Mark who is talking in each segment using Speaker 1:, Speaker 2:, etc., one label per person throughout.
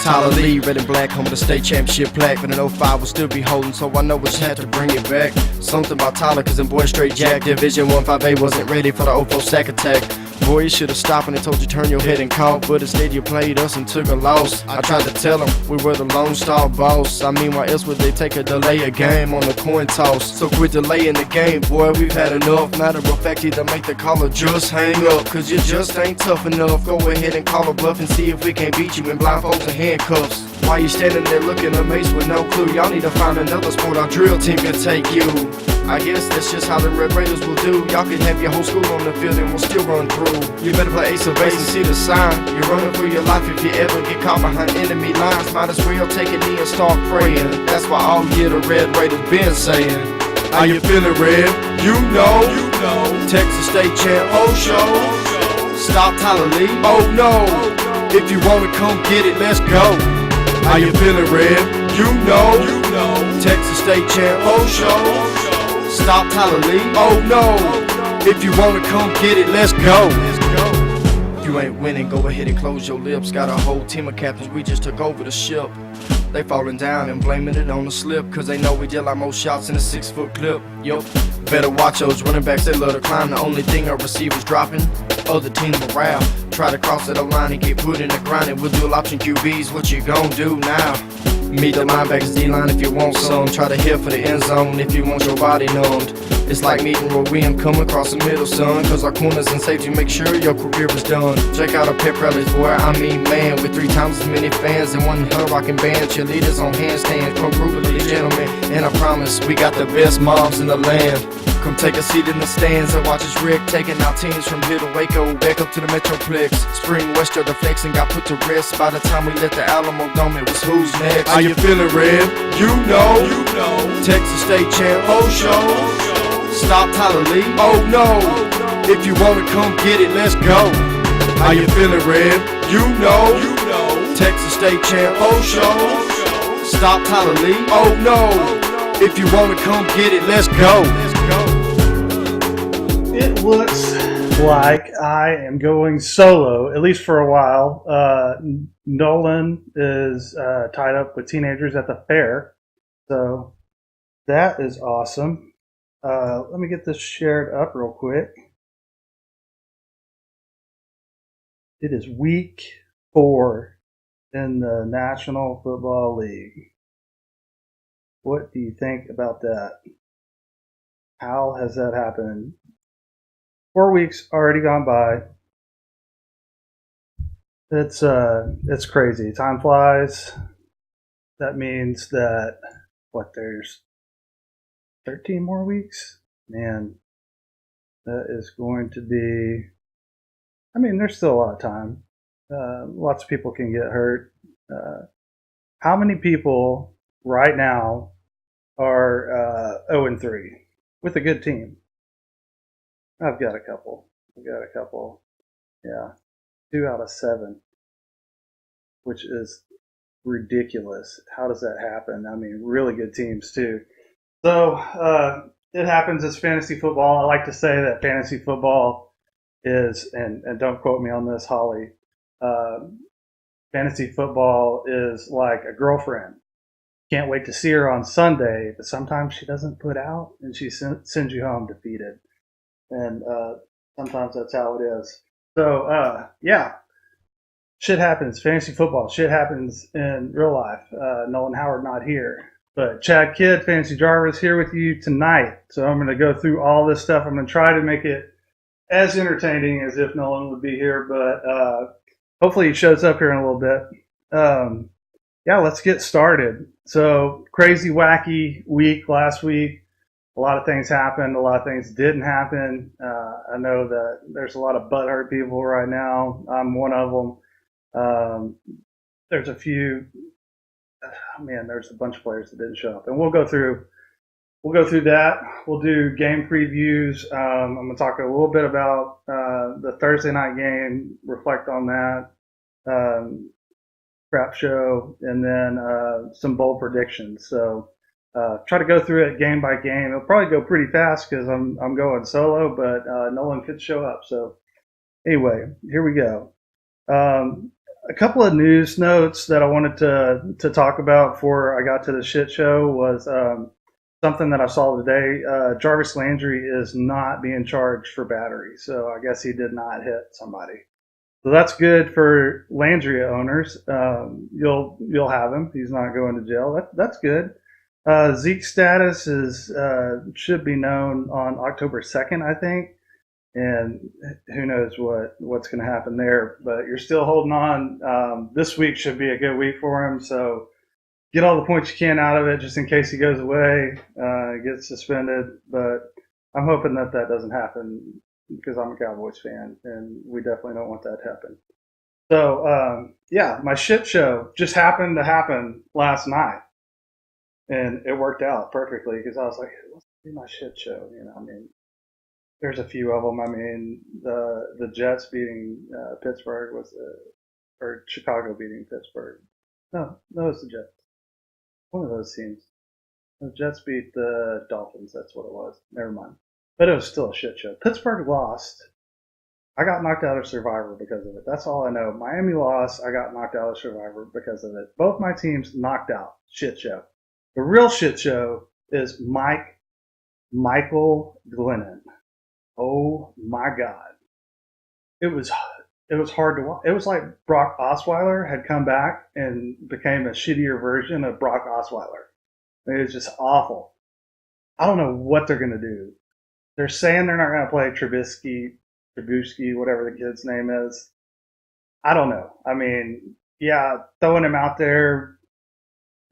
Speaker 1: Tyler Lee, red and black, home of the state championship plaque. But in '05 we'll still be holding, so I know we just had to bring it back. Something about Tyler, cause them boys straight jack. Division 1-5A wasn't ready for the '04 sack attack. Boy, you should've stopped when they told you turn your head and call, but instead you played us and took a loss. I tried to tell them we were the Lone Star boss. I mean, why else would they take a delay a game on the coin toss? So quit delaying the game, boy, we've had enough. Matter of fact, either make the call or just hang up, cause you just ain't tough enough. Go ahead and call a bluff and see if we can't beat you in blindfolds and handcuffs. Why you standing there looking amazed with no clue? Y'all need to find another sport our drill team can take you. I guess that's just how the Red Raiders will do. Y'all can have your whole school on the field and we'll still run through. You better play ace of base and see the sign. You're running for your life if you ever get caught behind enemy lines. Might as well take a knee and start praying. That's why all year the Red Raiders been saying, how you feeling, Red? You know. Texas State champ, oh show. Stop Tyler Lee, oh no. If you wanna come get it, let's go. How you feeling, Red? You know. Texas State champ, oh show. Stop Tyler Lee, oh no. If you wanna come get it, let's go. If you ain't winning, go ahead and close your lips. Got a whole team of captains, we just took over the ship. They falling down and blaming it on the slip, cause they know we deal like most shots in a 6-foot clip. Yup, better watch those running backs, they love to climb. The only thing our receivers dropping, other team morale. Try to cross that line and get put in the grind, and we'll do option QBs, what you gon' do now? Meet the linebackers, D-line if you want some. Try to hit for the end zone if you want your body numbed. It's like meeting Roy Williams coming across the middle, son. Cause our corners and safety make sure your career is done. Check out our pep rallies, boy, I mean man. With 3 times as many fans and 1 hell rocking band. Cheerleaders on handstands, come group of these gentlemen. And I promise, we got the best moms in the land. Come take a seat in the stands and watch us Rick taking out teams from here to Waco, back up to the Metroplex. Spring West of the flex and got put to rest. By the time we left the Alamo Dome, it was who's next. How you feeling, Red? You know. Texas State champ, oh show. Stop Tyler Lee, oh no. If you wanna come get it, let's go. How you feeling, Red? You know. Texas State champ, oh show. Stop Tyler Lee, oh no. If you wanna come get it, let's go.
Speaker 2: It looks like I am going solo, at least for a while. Nolan is tied up with teenagers at the fair, so that is awesome. Let me get this shared up real quick. It is week 4 in the National Football League. What do you think about that? How has that happened? 4 weeks already gone by. It's crazy. Time flies. That means that there's 13 more weeks? Man, that is going to be, I mean, there's still a lot of time. Lots of people can get hurt. How many people right now are 0-3 with a good team? I've got a couple. Yeah. 2 out of 7, which is ridiculous. How does that happen? I mean, really good teams too. So it happens. It's fantasy football. I like to say that fantasy football is, and don't quote me on this, Holly, fantasy football is like a girlfriend. Can't wait to see her on Sunday, but sometimes she doesn't put out and she sends you home defeated. And sometimes that's how it is. So, yeah, shit happens. Fantasy football, shit happens in real life. Nolan Howard not here. But Chad Kidd, Fantasy J.A.R.V.I.S here with you tonight. So I'm going to go through all this stuff. I'm going to try to make it as entertaining as if Nolan would be here. But hopefully he shows up here in a little bit. Yeah, let's get started. So crazy, wacky week last week. A lot of things happened. A lot of things didn't happen. I know that there's a lot of butthurt people right now. I'm one of them. There's a few. Man, there's a bunch of players that didn't show up, and we'll go through that. We'll do game previews. I'm going to talk a little bit about the Thursday night game. Reflect on that. Crap show, and then some bold predictions. So. Try to go through it game by game. It'll probably go pretty fast because I'm going solo, but Nolan could show up. So anyway, here we go. A couple of news notes that I wanted to talk about before I got to the shit show was something that I saw today. Jarvis Landry is not being charged for battery, so I guess he did not hit somebody. So that's good for Landry owners. You'll have him. He's not going to jail. That's good. Zeke's status is should be known on October 2nd, I think, and who knows what's going to happen there. But you're still holding on. This week should be a good week for him. So get all the points you can out of it, just in case he goes away, gets suspended. But I'm hoping that doesn't happen because I'm a Cowboys fan, and we definitely don't want that to happen. So yeah, my shit show just happened to happen last night, and it worked out perfectly because I was like, let's do my shit show. I mean, there's a few of them. I mean, the Jets beating Pittsburgh was or Chicago beating Pittsburgh. No, it was the Jets. One of those teams. The Jets beat the Dolphins. That's what it was. Never mind. But it was still a shit show. Pittsburgh lost. I got knocked out of Survivor because of it. That's all I know. Miami lost. I got knocked out of Survivor because of it. Both my teams knocked out. Shit show. The real shit show is Michael Glennon. Oh my God. It was hard to watch. It was like Brock Osweiler had come back and became a shittier version of Brock Osweiler. It was just awful. I don't know what they're going to do. They're saying they're not going to play Trubisky, whatever the kid's name is. I don't know. I mean, yeah, throwing him out there,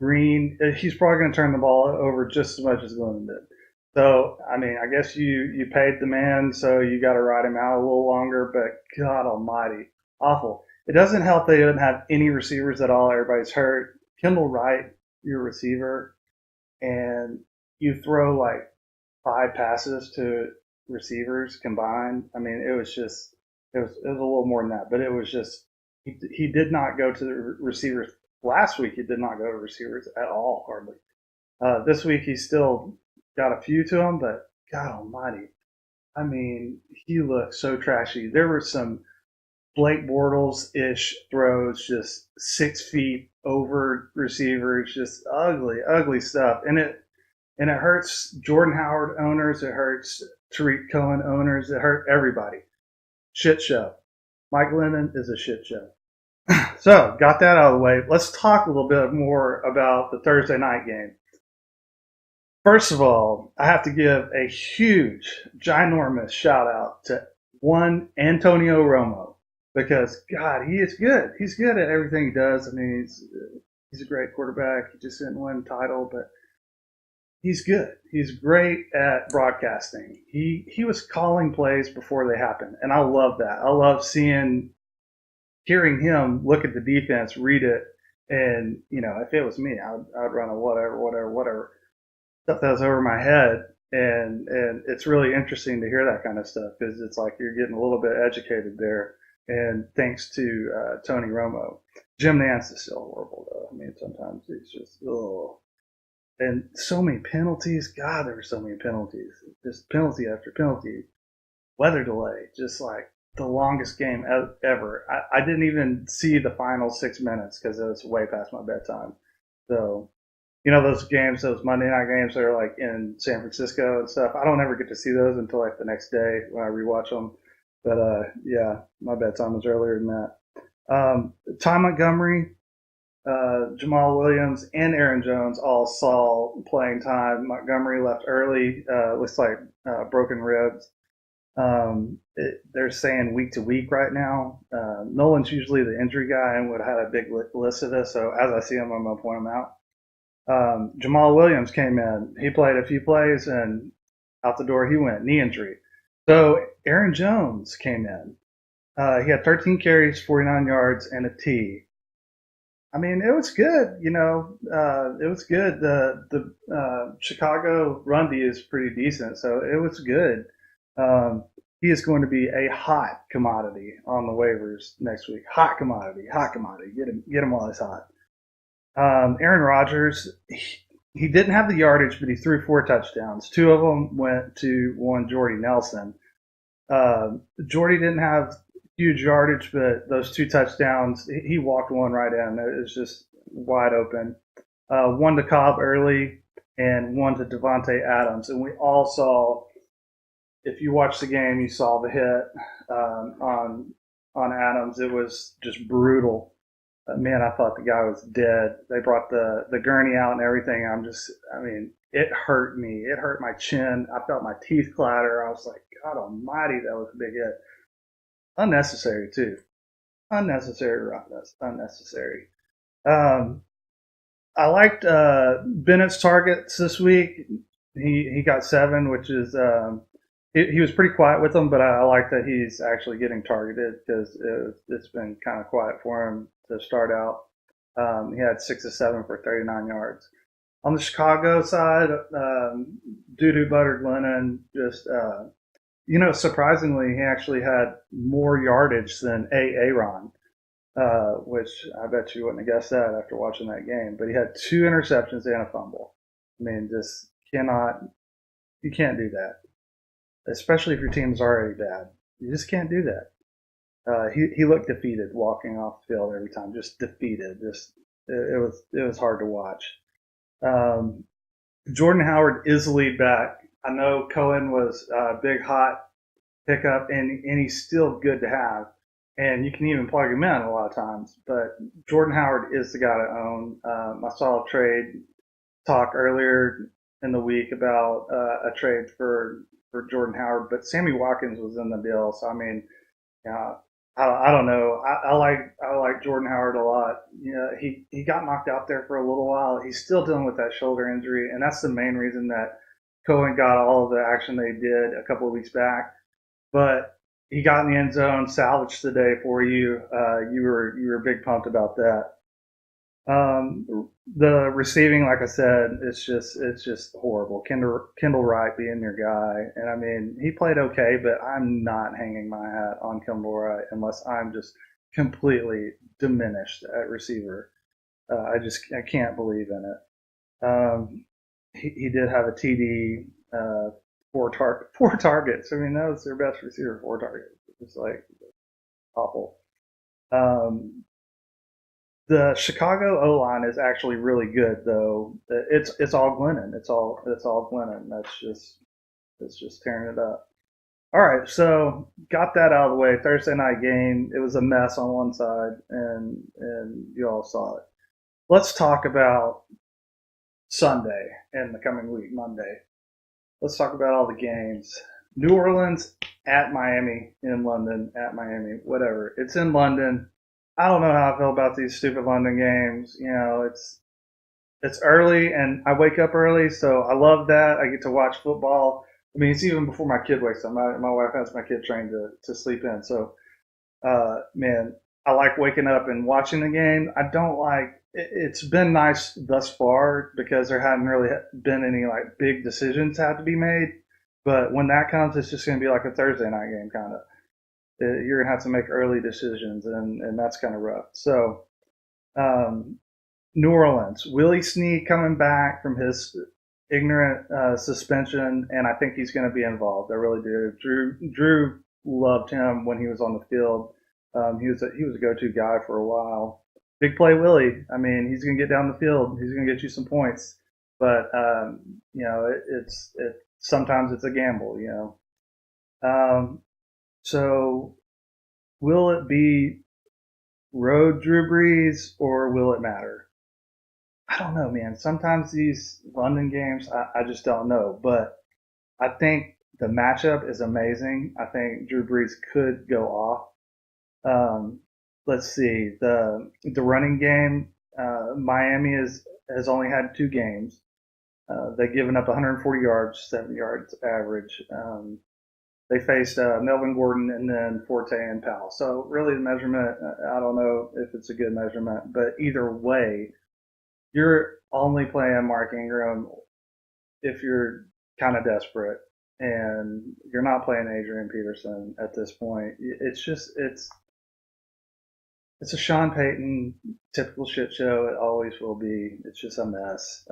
Speaker 2: Green, he's probably going to turn the ball over just as much as Glennon did. So, I mean, I guess you paid the man, so you got to ride him out a little longer, but God almighty, awful. It doesn't help they didn't have any receivers at all. Everybody's hurt. Kendall Wright, your receiver, and you throw like 5 passes to receivers combined. I mean, it was a little more than that, but it was just, he did not go to the receivers. Last week, he did not go to receivers at all, hardly. This week, he's still got a few to him, but God almighty. I mean, he looked so trashy. There were some Blake Bortles-ish throws, just 6 feet over receivers, just ugly, ugly stuff. And it hurts Jordan Howard owners. It hurts Tariq Cohen owners. It hurt everybody. Shit show. Mike Glennon is a shit show. So, got that out of the way. Let's talk a little bit more about the Thursday night game. First of all, I have to give a huge, ginormous shout out to one Antonio Romo because, God, he is good. He's good at everything he does. I mean, he's a great quarterback. He just didn't win the title, but he's good. He's great at broadcasting. He was calling plays before they happened, and I love that. I love hearing him look at the defense, read it, and, if it was me, I'd run a whatever. Stuff that was over my head, and it's really interesting to hear that kind of stuff because it's like you're getting a little bit educated there. And thanks to Tony Romo, Jim Nance is still horrible though. I mean, sometimes he's just and so many penalties. God, there were so many penalties. Just penalty after penalty. Weather delay, just like the longest game ever. I didn't even see the final 6 minutes because it was way past my bedtime. So. Those games, those Monday night games that are like in San Francisco and stuff. I don't ever get to see those until like the next day when I rewatch them. But yeah, my bedtime was earlier than that. Ty Montgomery, Jamal Williams, and Aaron Jones all saw playing time. Montgomery left early. Looks like broken ribs. They're saying week to week right now. Nolan's usually the injury guy and would have had a big list of this. So as I see him, I'm going to point him out. Jamal Williams came in. He played a few plays and out the door he went, knee injury. So Aaron Jones came in. He had 13 carries, 49 yards, and a T. I mean, it was good. It was good. The Chicago run D is pretty decent, so it was good. He is going to be a hot commodity on the waivers next week. Hot commodity. Get him while he's hot. Aaron Rodgers, he didn't have the yardage, but he threw 4 touchdowns. 2 of them went to one Jordy Nelson. Jordy didn't have huge yardage, but those 2 touchdowns, he walked one right in. It was just wide open. One to Cobb early and one to Devontae Adams. And we all saw, if you watched the game, you saw the hit on Adams. It was just brutal. Man, I thought the guy was dead. They brought the gurney out and everything. I mean, it hurt me. It hurt my chin. I felt my teeth clatter. I was like, God Almighty, that was a big hit. Unnecessary too. Unnecessary roughness. Unnecessary. Um, I liked Bennett's targets this week. He got 7, which is he was pretty quiet with them, but I like that he's actually getting targeted because it's been kind of quiet for him to start out. He had 6 of 7 for 39 yards. On the Chicago side, Doo Buttered Lennon just surprisingly, he actually had more yardage than Aaron, which I bet you wouldn't have guessed that after watching that game. But he had 2 interceptions and a fumble. I mean, just you can't do that, especially if your team is already bad. You just can't do that. He looked defeated walking off the field every time, just defeated. It was hard to watch. Jordan Howard is the lead back. I know Cohen was a big hot pickup, and he's still good to have. And you can even plug him in a lot of times. But Jordan Howard is the guy to own. I saw a trade talk earlier in the week about a trade for Jordan Howard, but Sammy Watkins was in the deal. So I mean, yeah, I don't know. I like Jordan Howard a lot. He got knocked out there for a little while. He's still dealing with that shoulder injury, and that's the main reason that Cohen got all of the action they did a couple of weeks back. But he got in the end zone, salvaged the day for you. You were big pumped about that. The receiving, like I said, it's just horrible. Kendall Wright being your guy, and I mean he played okay, but I'm not hanging my hat on Kendall Wright unless I'm just completely diminished at receiver. I can't believe in it. He did have a TD, 4 targets. I mean that was their best receiver, 4 targets. It's like awful. Um, the Chicago O line is actually really good, though. It's all Glennon. It's all Glennon. It's just tearing it up. All right, so got that out of the way. Thursday night game. It was a mess on one side, and you all saw it. Let's talk about Sunday and the coming week, Monday. Let's talk about all the games. New Orleans at Miami, in London at Miami, whatever. It's in London. I don't know how I feel about these stupid London games. It's early and I wake up early, so I love that. I get to watch football. I mean, it's even before my kid wakes up. My wife has my kid trained to sleep in. So, man, I like waking up and watching the game. I don't like. It's been nice thus far because there hadn't really been any like big decisions had to be made. But when that comes, it's just going to be like a Thursday night game kind of. You're going to have to make early decisions, and that's kind of rough. So, um, New Orleans, Willie Snead coming back from his ignorant suspension, and I think he's going to be involved. I really do. Drew loved him when he was on the field. He was a go-to guy for a while. Big play Willie. I mean, he's going to get down the field. He's going to get you some points, but it sometimes it's a gamble. So will it be road Drew Brees or will it matter? I don't know, man. Sometimes these London games, I just don't know. But I think the matchup is amazing. I think Drew Brees could go off. Let's see the running game. Miami has only had 2 games. They've given up 140 yards, 70 yards average. They faced Melvin Gordon and then Forte and Powell. So really, the measurement, I don't know if it's a good measurement, but either way, you're only playing Mark Ingram if you're kind of desperate, and you're not playing Adrian Peterson at this point. It's a Sean Payton typical shit show. It always will be. It's just a mess.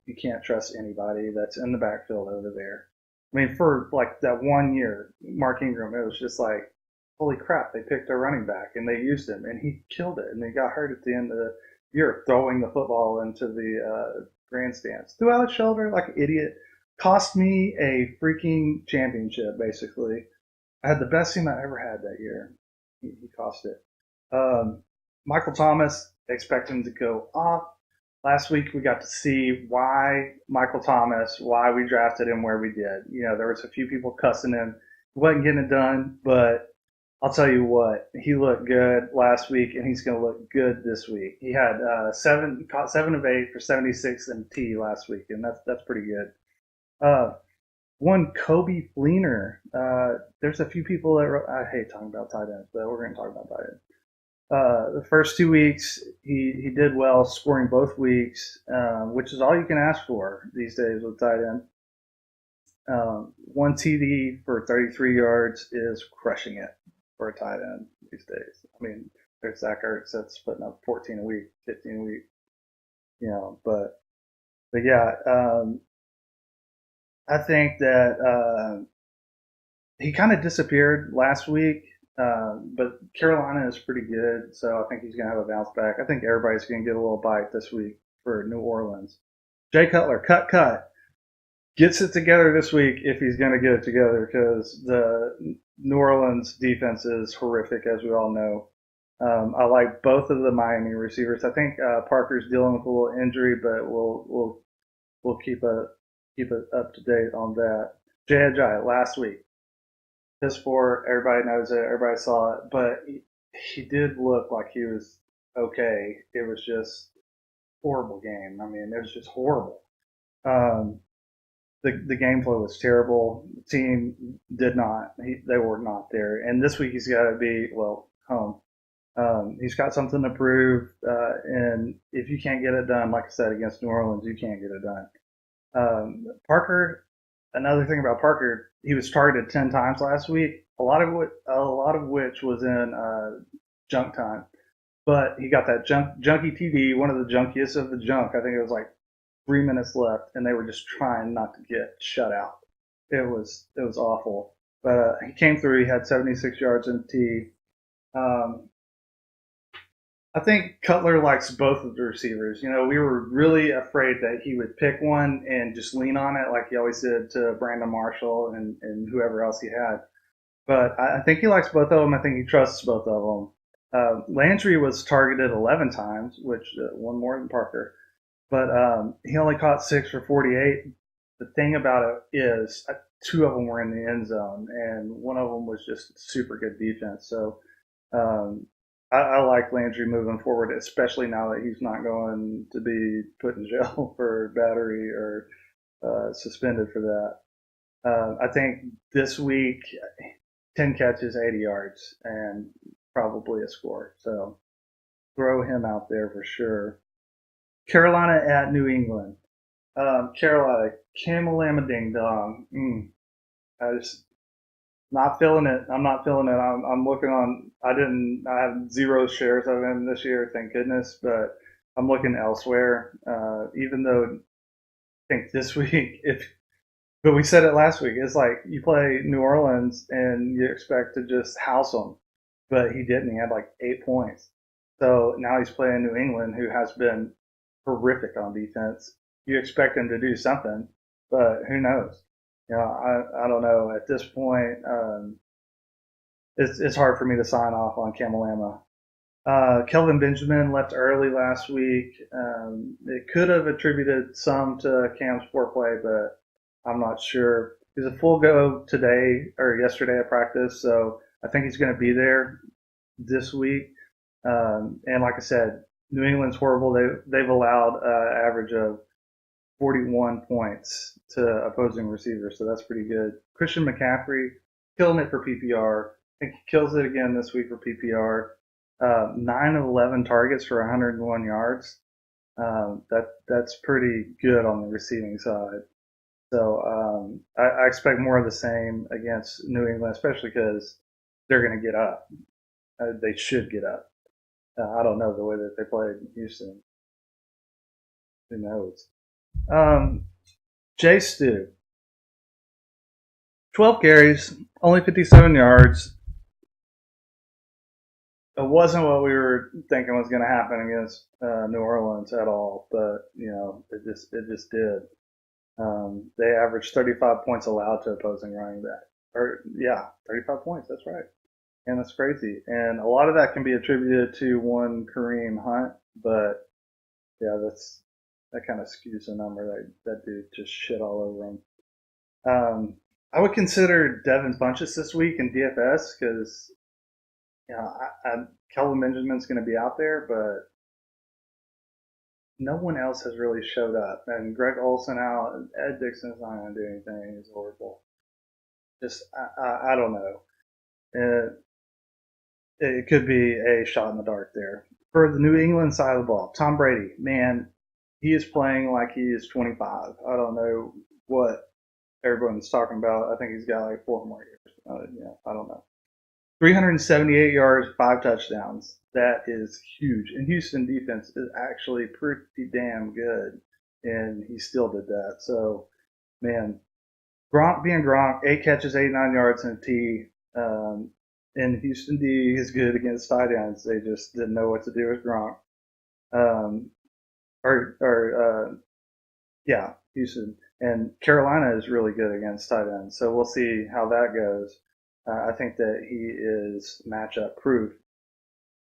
Speaker 2: You can't trust anybody that's in the backfield over there. I mean, for like that one year, Mark Ingram, it was just like holy crap, they picked a running back and they used him and he killed it and they got hurt at the end of the year throwing the football into the grandstands. Threw out his shoulder like an idiot. Cost me a freaking championship, basically. I had the best team I ever had that year. He cost it. Michael Thomas, expect him to go off. Last week we got to see why Michael Thomas, why we drafted him where we did. You know, there was a few people cussing him. He wasn't getting it done, but I'll tell you what, he looked good last week, and he's going to look good this week. He had caught 7 of 8 for 76 and T last week, and that's pretty good. One Kobe Fleener. There's a few people that I hate talking about tight ends, but we're going to talk about tight ends. The first 2 weeks, he did well, scoring both weeks, which is all you can ask for these days with tight end. One TD for 33 yards is crushing it for a tight end these days. I mean, there's Zach Ertz that's putting up 14 a week, 15 a week, you know. But yeah, I think that he kind of disappeared last week. But Carolina is pretty good, so I think he's going to have a bounce back. I think everybody's going to get a little bite this week for New Orleans. Jay Cutler, cut. Gets it together this week if he's going to get it together because the New Orleans defense is horrific, as we all know. I like both of the Miami receivers. I think Parker's dealing with a little injury, but we'll keep it up to date on that. J.A.R.V.I.S last week. Piss poor. Everybody knows it. Everybody saw it. But he did look like he was okay. It was just horrible game. I mean, it was just horrible. The game flow was terrible. The team did not. They were not there. And this week he's got to be home. He's got something to prove. And if you can't get it done, like I said, against New Orleans, you can't get it done. Parker. Another thing about Parker, he was targeted 10 times last week. A lot of which was in junk time, but he got that junky TD, one of the junkiest of the junk. I think it was like 3 minutes left, and they were just trying not to get shut out. It was awful, but he came through. He had 76 yards in T. I think Cutler likes both of the receivers. You know, we were really afraid that he would pick one and just lean on it like he always did to Brandon Marshall and whoever else he had. But I think he likes both of them. I think he trusts both of them. Landry was targeted 11 times, which one more than Parker. But he only caught 6 for 48. The thing about it is 2 of them were in the end zone, and one of them was just super good defense. So I like Landry moving forward, especially now that he's not going to be put in jail for battery or suspended for that. I think this week, 10 catches, 80 yards, and probably a score. So throw him out there for sure. Carolina at New England. Carolina, Camelama Ding Dong. I just not feeling it. I'm not feeling it. I'm looking on. I have 0 shares of him this year, thank goodness. But I'm looking elsewhere. Even though I think this week, but we said it last week. It's like you play New Orleans and you expect to just house them, but he didn't. He had like 8 points. So now he's playing New England, who has been horrific on defense. You expect him to do something, but who knows? You know, I don't know. At this point, it's hard for me to sign off on Camelama. Kelvin Benjamin left early last week. It could have attributed some to Cam's foreplay, but I'm not sure. He's a full go today or yesterday at practice, so I think he's going to be there this week. And like I said, New England's horrible. They've allowed an average of 41 points to opposing receivers, so that's pretty good. Christian McCaffrey killing it for PPR. I think he kills it again this week for PPR. 9 of 11 targets for 101 yards. That's pretty good on the receiving side. So I expect more of the same against New England, especially because they're going to get up. They should get up. I don't know the way that they played in Houston. Who knows? Jay Stu. 12 carries, only 57 yards. it wasn't what we were thinking was going to happen against New Orleans at all, but it just did. They averaged 35 points allowed to opposing running back. Or yeah, 35 points. That's right, and that's crazy. And a lot of that can be attributed to one Kareem Hunt, but yeah, that kind of skews the number. That dude just shit all over him. I would consider Devin Funchess this week in DFS because Kelvin Benjamin's going to be out there, but no one else has really showed up. And Greg Olson out, and Ed Dixon's not going to do anything. He's horrible. Just I don't know. It, it could be a shot in the dark there. For the New England side of the ball, Tom Brady, man, he is playing like he is 25. I don't know what everyone's talking about. I think he's got like 4 more years. I don't know. 378 yards, 5 touchdowns. That is huge. And Houston defense is actually pretty damn good, and he still did that. So, man, Gronk being Gronk, 8 catches, 89 yards, and a T. And Houston D is good against tight ends. They just didn't know what to do with Gronk. Um, or yeah, Houston. And Carolina is really good against tight ends. So we'll see how that goes. I think that he is matchup proof.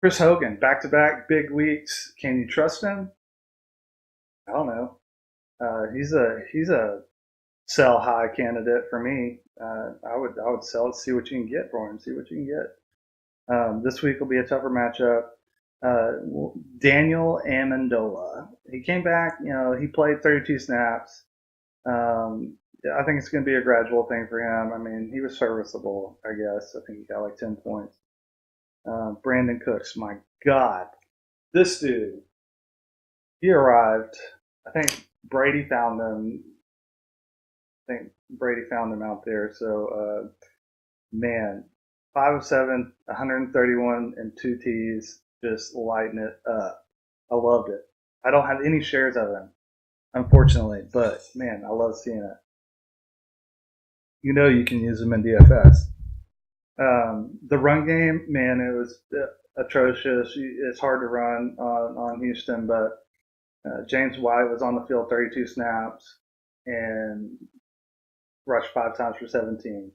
Speaker 2: Chris Hogan, back to back big weeks. Can you trust him? I don't know. He's a sell high candidate for me. I would sell it. See what you can get for him. See what you can get. This week will be a tougher matchup. Daniel Amendola. He came back. He played 32 snaps. I think it's going to be a gradual thing for him. I mean, he was serviceable, I guess. I think he got like 10 points. Brandon Cooks, my God, this dude, he arrived. I think Brady found him. I think Brady found him out there. So, man, 5 of 7, 131 and 2 Ts, just lighting it up. I loved it. I don't have any shares of him, unfortunately, but man, I love seeing it. You can use them in DFS. The run game, man, it was atrocious. It's hard to run on Houston, but James White was on the field 32 snaps and rushed 5 times for 17.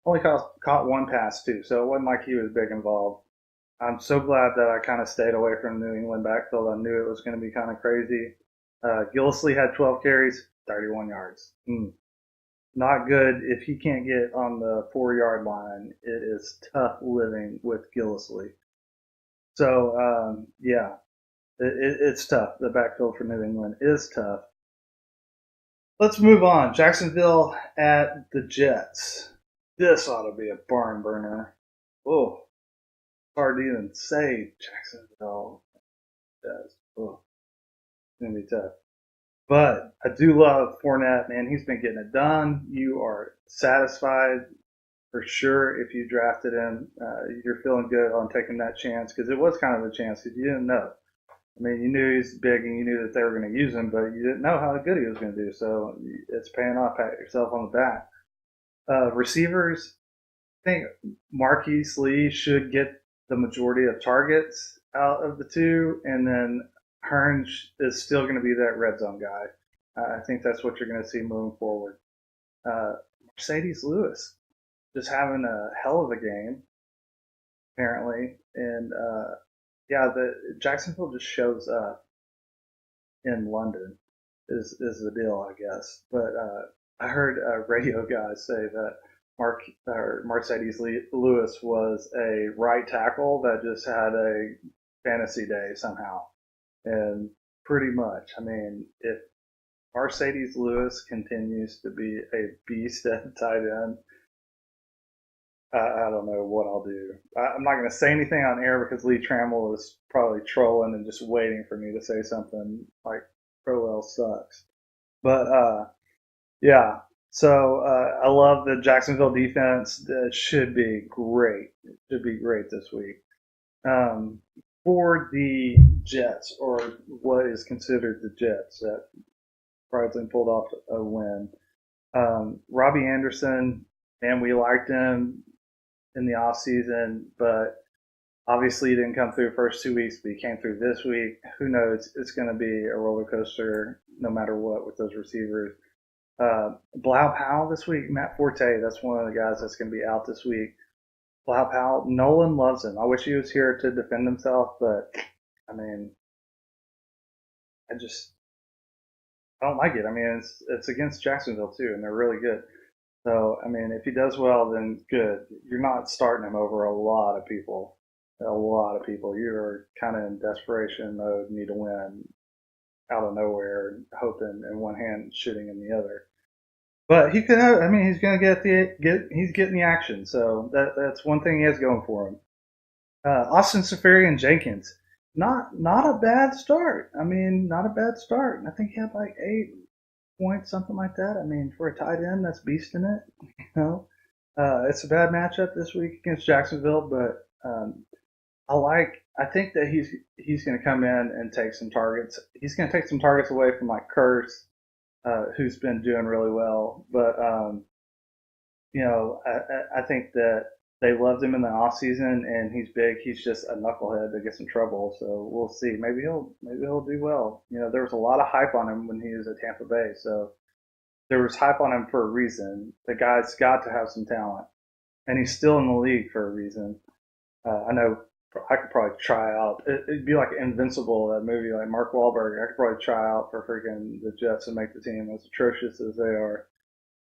Speaker 2: Only caught one pass too, so it wasn't like he was big involved. I'm so glad that I kind of stayed away from New England backfield. I knew it was going to be kind of crazy. Gillisley had 12 carries, 31 yards. Not good if he can't get on the 4 yard line. It is tough living with Gillisley. So, yeah, it's tough. The backfield for New England is tough. Let's move on. Jacksonville at the Jets. This ought to be a barn burner. Oh, hard to even say Jacksonville. Oh, it's going to be tough. But I do love Fournette, man. He's been getting it done. You are satisfied for sure if you drafted him. You're feeling good on taking that chance because it was kind of a chance because you didn't know. I mean, you knew he's big and you knew that they were going to use him, but you didn't know how good he was going to do. So it's paying off. Pat yourself on the back. Receivers, I think Marquise Lee should get the majority of targets out of the two, and then Hearns is still going to be that red zone guy. I think that's what you're going to see moving forward. Mercedes Lewis just having a hell of a game, apparently, and yeah, the Jacksonville just shows up in London is the deal, I guess. But I heard radio guys say that Mercedes Lewis was a right tackle that just had a fantasy day somehow, and pretty much, I mean, if Mercedes Lewis continues to be a beast at tight end, I don't know what I'll do. I'm not going to say anything on air because Lee Trammell is probably trolling and just waiting for me to say something like Crowell sucks. But yeah, so I love the Jacksonville defense. It should be great. It should be great this week. Um, for the Jets, or what is considered the Jets, that surprisingly pulled off a win. Robbie Anderson, man, we liked him in the off season, but Obviously, he didn't come through the first 2 weeks, but he came through this week. Who knows? It's going to be a roller coaster no matter what with those receivers. Blau Powell this week, Matt Forte, that's one of the guys that's going to be out this week. Blau Powell, Nolan loves him. I wish he was here to defend himself, but I mean, I just I don't like it. I mean, it's against Jacksonville too, and they're really good. So I mean, if he does well, then good. You're not starting him over a lot of people. A lot of people. You're kind of in desperation mode, need to win out of nowhere, hoping in one hand, shooting in the other. But he could have. I mean, he's going to He's getting the action. So that's one thing he has going for him. Austin Safarian Jenkins, not a bad start. I mean, not a bad start. I think he had like 8 points, something like that. I mean, for a tight end, that's beast in it. You know, it's a bad matchup this week against Jacksonville, but I think that he's going to come in and take some targets. He's going to take some targets away from like Curse, who's been doing really well. But I think that they loved him in the off season, and he's big. He's just a knucklehead that gets in trouble. So we'll see. Maybe he'll do well. You know, there was a lot of hype on him when he was at Tampa Bay. So there was hype on him for a reason. The guy's got to have some talent, and he's still in the league for a reason. I know I could probably try out. It'd be like Invincible, that movie, like Mark Wahlberg. I could probably try out for freaking the Jets and make the team. As atrocious as they are,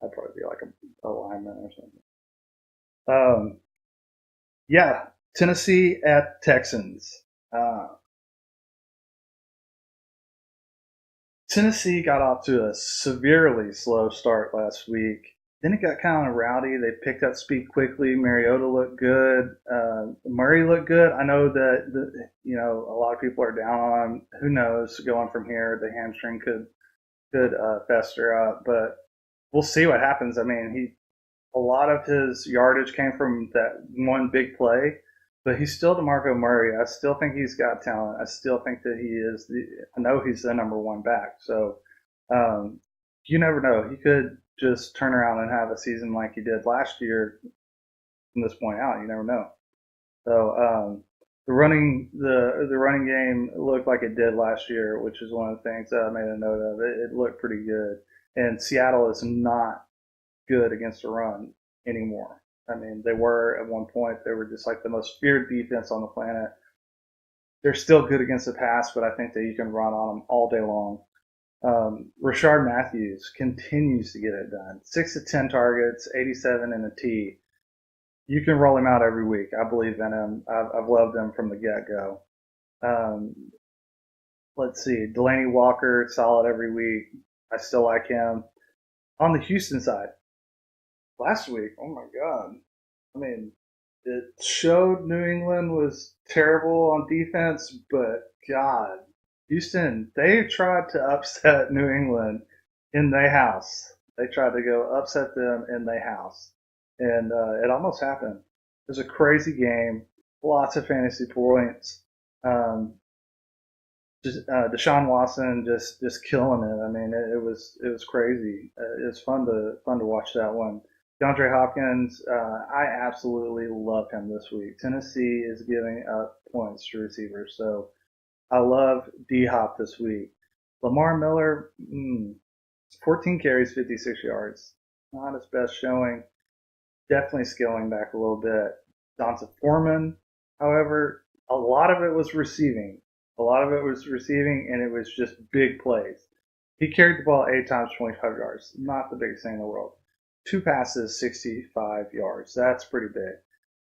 Speaker 2: I'd probably be like a lineman or something. Um, yeah, Tennessee at Texans. Uh, Tennessee got off to a severely slow start last week. Then it got kind of rowdy. They picked up speed quickly. Mariota looked good. Murray looked good. I know that a lot of people are down on him. Who knows going from here? The hamstring could fester up, but we'll see what happens. I mean, a lot of his yardage came from that one big play, but he's still DeMarco Murray. I still think he's got talent. I still think that he is I know he's the number one back. So um, you never know. He could just turn around and have a season like he did last year from this point out. You never know. So the running game looked like it did last year, which is one of the things that I made a note of. It looked pretty good. And Seattle is not good against the run anymore. I mean, they were at one point. They were just like the most feared defense on the planet. They're still good against the pass, but I think that you can run on them all day long. Rashard Matthews continues to get it done. 6 to 10 targets, 87 in a T. You can roll him out every week. I believe in him. I've loved him from the get go. Um, let's see, Delaney Walker, solid every week. I still like him. On the Houston side, last week, oh my God. I mean, it showed New England was terrible on defense, but God, Houston, they tried to upset New England in their house. They tried to go upset them in their house. And it almost happened. It was a crazy game, lots of fantasy points. Um, Deshaun Watson just killing it. I mean, it was crazy. It was fun to watch that one. DeAndre Hopkins, I absolutely love him this week. Tennessee is giving up points to receivers, so I love D Hop this week. Lamar Miller, 14 carries, 56 yards. Not his best showing. Definitely scaling back a little bit. Donta Foreman, however, a lot of it was receiving. A lot of it was receiving, and it was just big plays. He carried the ball 8 times, 25 yards. Not the biggest thing in the world. 2 passes, 65 yards. That's pretty big.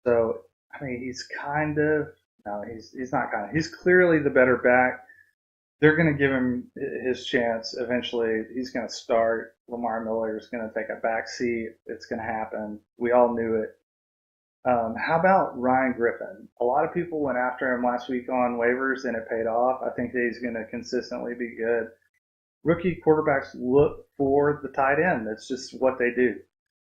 Speaker 2: So, I mean, he's kind of, no, he's not kind of, he's clearly the better back. They're going to give him his chance eventually. He's going to start. Lamar Miller is going to take a back seat. It's going to happen. We all knew it. How about Ryan Griffin? A lot of people went after him last week on waivers, and it paid off. I think that he's going to consistently be good. Rookie quarterbacks look for the tight end. That's just what they do.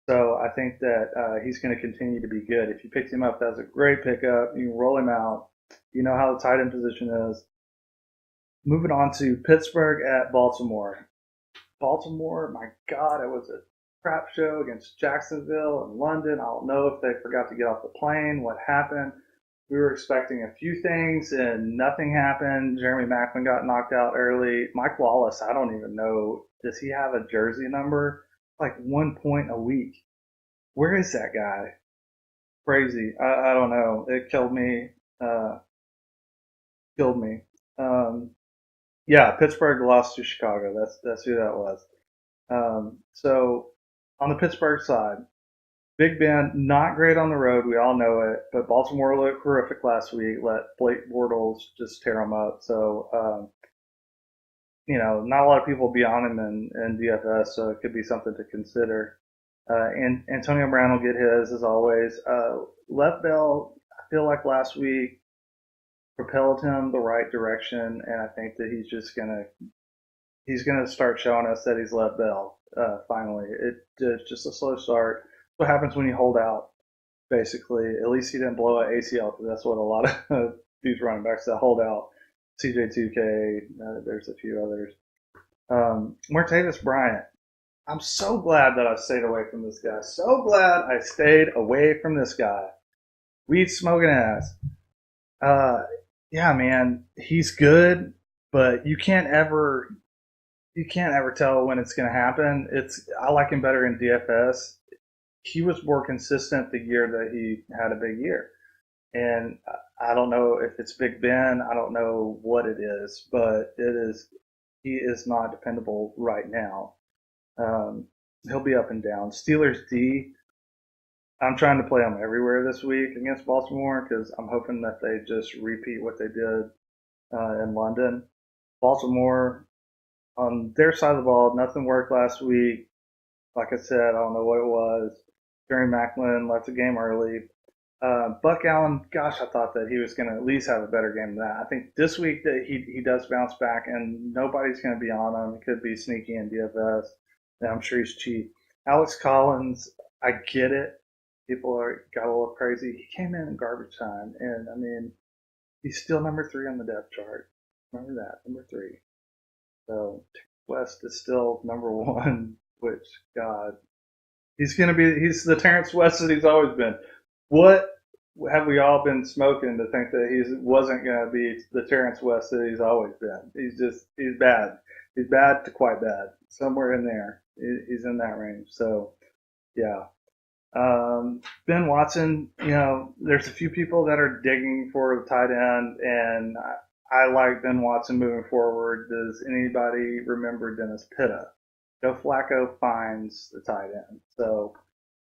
Speaker 2: So I think that he's going to continue to be good. If you picked him up, that's a great pickup. You can roll him out. You know how the tight end position is. Moving on to Pittsburgh at Baltimore. Baltimore, my God, it was a crap show against Jacksonville and London. I don't know if they forgot to get off the plane, what happened. we were expecting a few things and nothing happened. Jeremy Maclin got knocked out early. Mike Wallace, I don't even know. Does he have a jersey number? Like 1 point a week. Where is that guy? Crazy. I don't know. It killed me. Uh, killed me. Um, yeah, Pittsburgh lost to Chicago. That's who that was. So on the Pittsburgh side, Big Ben, not great on the road. We all know it. But Baltimore looked horrific last week. Let Blake Bortles just tear them up. So, not a lot of people be on him in DFS, so it could be something to consider. And Antonio Brown will get his, as always. Lev Bell, I feel like last week propelled him the right direction, and I think that he's gonna start showing us that he's Lev Bell. Finally, it's just a slow start. What happens when you hold out? Basically, at least he didn't blow an ACL because that's what a lot of these running backs that hold out. CJ2K, there's a few others. Martavis Bryant. I'm so glad that I stayed away from this guy. So glad I stayed away from this guy. Weed smoking ass. Uh, yeah, man, he's good, but you can't ever tell when it's going to happen. I like him better in DFS. He was more consistent the year that he had a big year. And I don't know if it's Big Ben. I don't know what it is, but he is not dependable right now. He'll be up and down. Steelers D, I'm trying to play them everywhere this week against Baltimore because I'm hoping that they just repeat what they did in London. Baltimore, on their side of the ball, nothing worked last week. Like I said, I don't know what it was. Jerry Maclin left the game early. Buck Allen, gosh, I thought that he was going to at least have a better game than that. I think this week that he does bounce back, and nobody's going to be on him. He could be sneaky in DFS. And I'm sure he's cheap. Alex Collins, I get it. People got a little crazy. He came in garbage time, and I mean, he's still number 3 on the depth chart. Remember that, number 3. So West is still number 1, which God, he's the Terrence West that he's always been. What have we all been smoking to think that he wasn't going to be the Terrence West that he's always been? He's bad. He's bad to quite bad. Somewhere in there. He's in that range. So, yeah. Ben Watson, there's a few people that are digging for the tight end, and I like Ben Watson moving forward. Does anybody remember Dennis Pitta? Joe Flacco finds the tight end. So,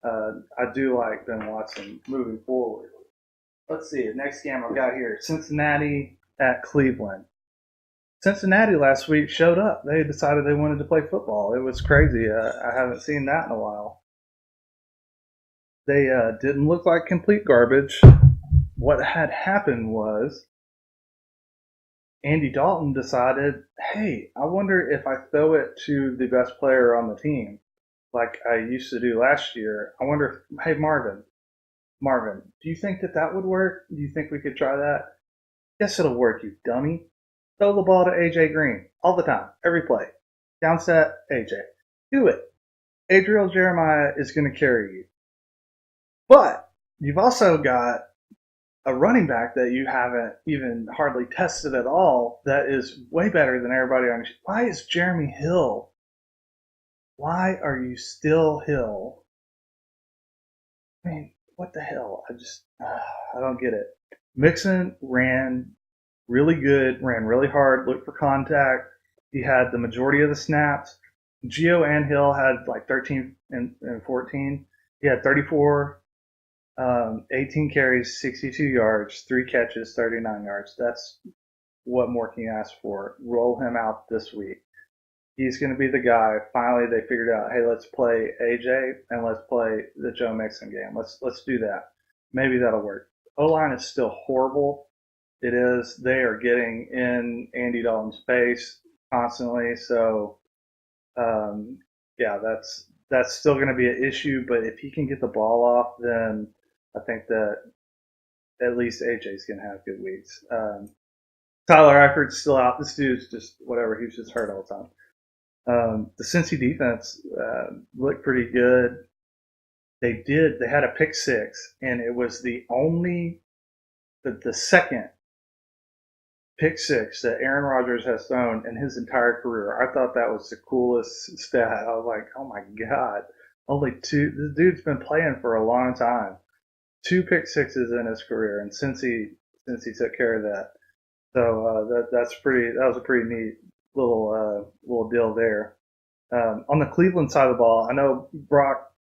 Speaker 2: I do like Ben Watson moving forward. Let's see. Next game I've got here, Cincinnati at Cleveland. Cincinnati last week showed up. They decided they wanted to play football. It was crazy. I haven't seen that in a while. They didn't look like complete garbage. What had happened was Andy Dalton decided, hey, I wonder if I throw it to the best player on the team like I used to do last year. I wonder if, hey, Marvin, do you think that would work? Do you think we could try that? Yes, it'll work, you dummy. Throw the ball to A.J. Green all the time, every play. Down set, A.J. Do it. Adriel Jeremiah is going to carry you. But you've also got a running back that you haven't even hardly tested at all that is way better than everybody on. Why is Jeremy Hill? Why are you still Hill? I mean, what the hell? I don't get it. Mixon ran really good, ran really hard, looked for contact. He had the majority of the snaps. Gio and Hill had like 13 and 14. He had 34, 18 carries, 62 yards, 3 catches, 39 yards. That's what more can you ask for? Roll him out this week. He's going to be the guy. Finally, they figured out, hey, let's play AJ and let's play the Joe Mixon game. Let's do that. Maybe that'll work. O-line is still horrible. It is. They are getting in Andy Dalton's face constantly. So, yeah, that's still going to be an issue. But if he can get the ball off, then I think that at least AJ's going to have good weeks. Tyler Eifert's still out. This dude's just whatever. He's just hurt all the time. The Cincy defense looked pretty good. They had a pick 6, and it was the only the second pick six that Aaron Rodgers has thrown in his entire career. I thought that was the coolest stat. I was like, oh my God, only two. This dude's been playing for a long time. Two pick sixes in his career, and since he took care of that, so that's pretty. That was a pretty neat little deal there. On the Cleveland side of the ball, I know Brock,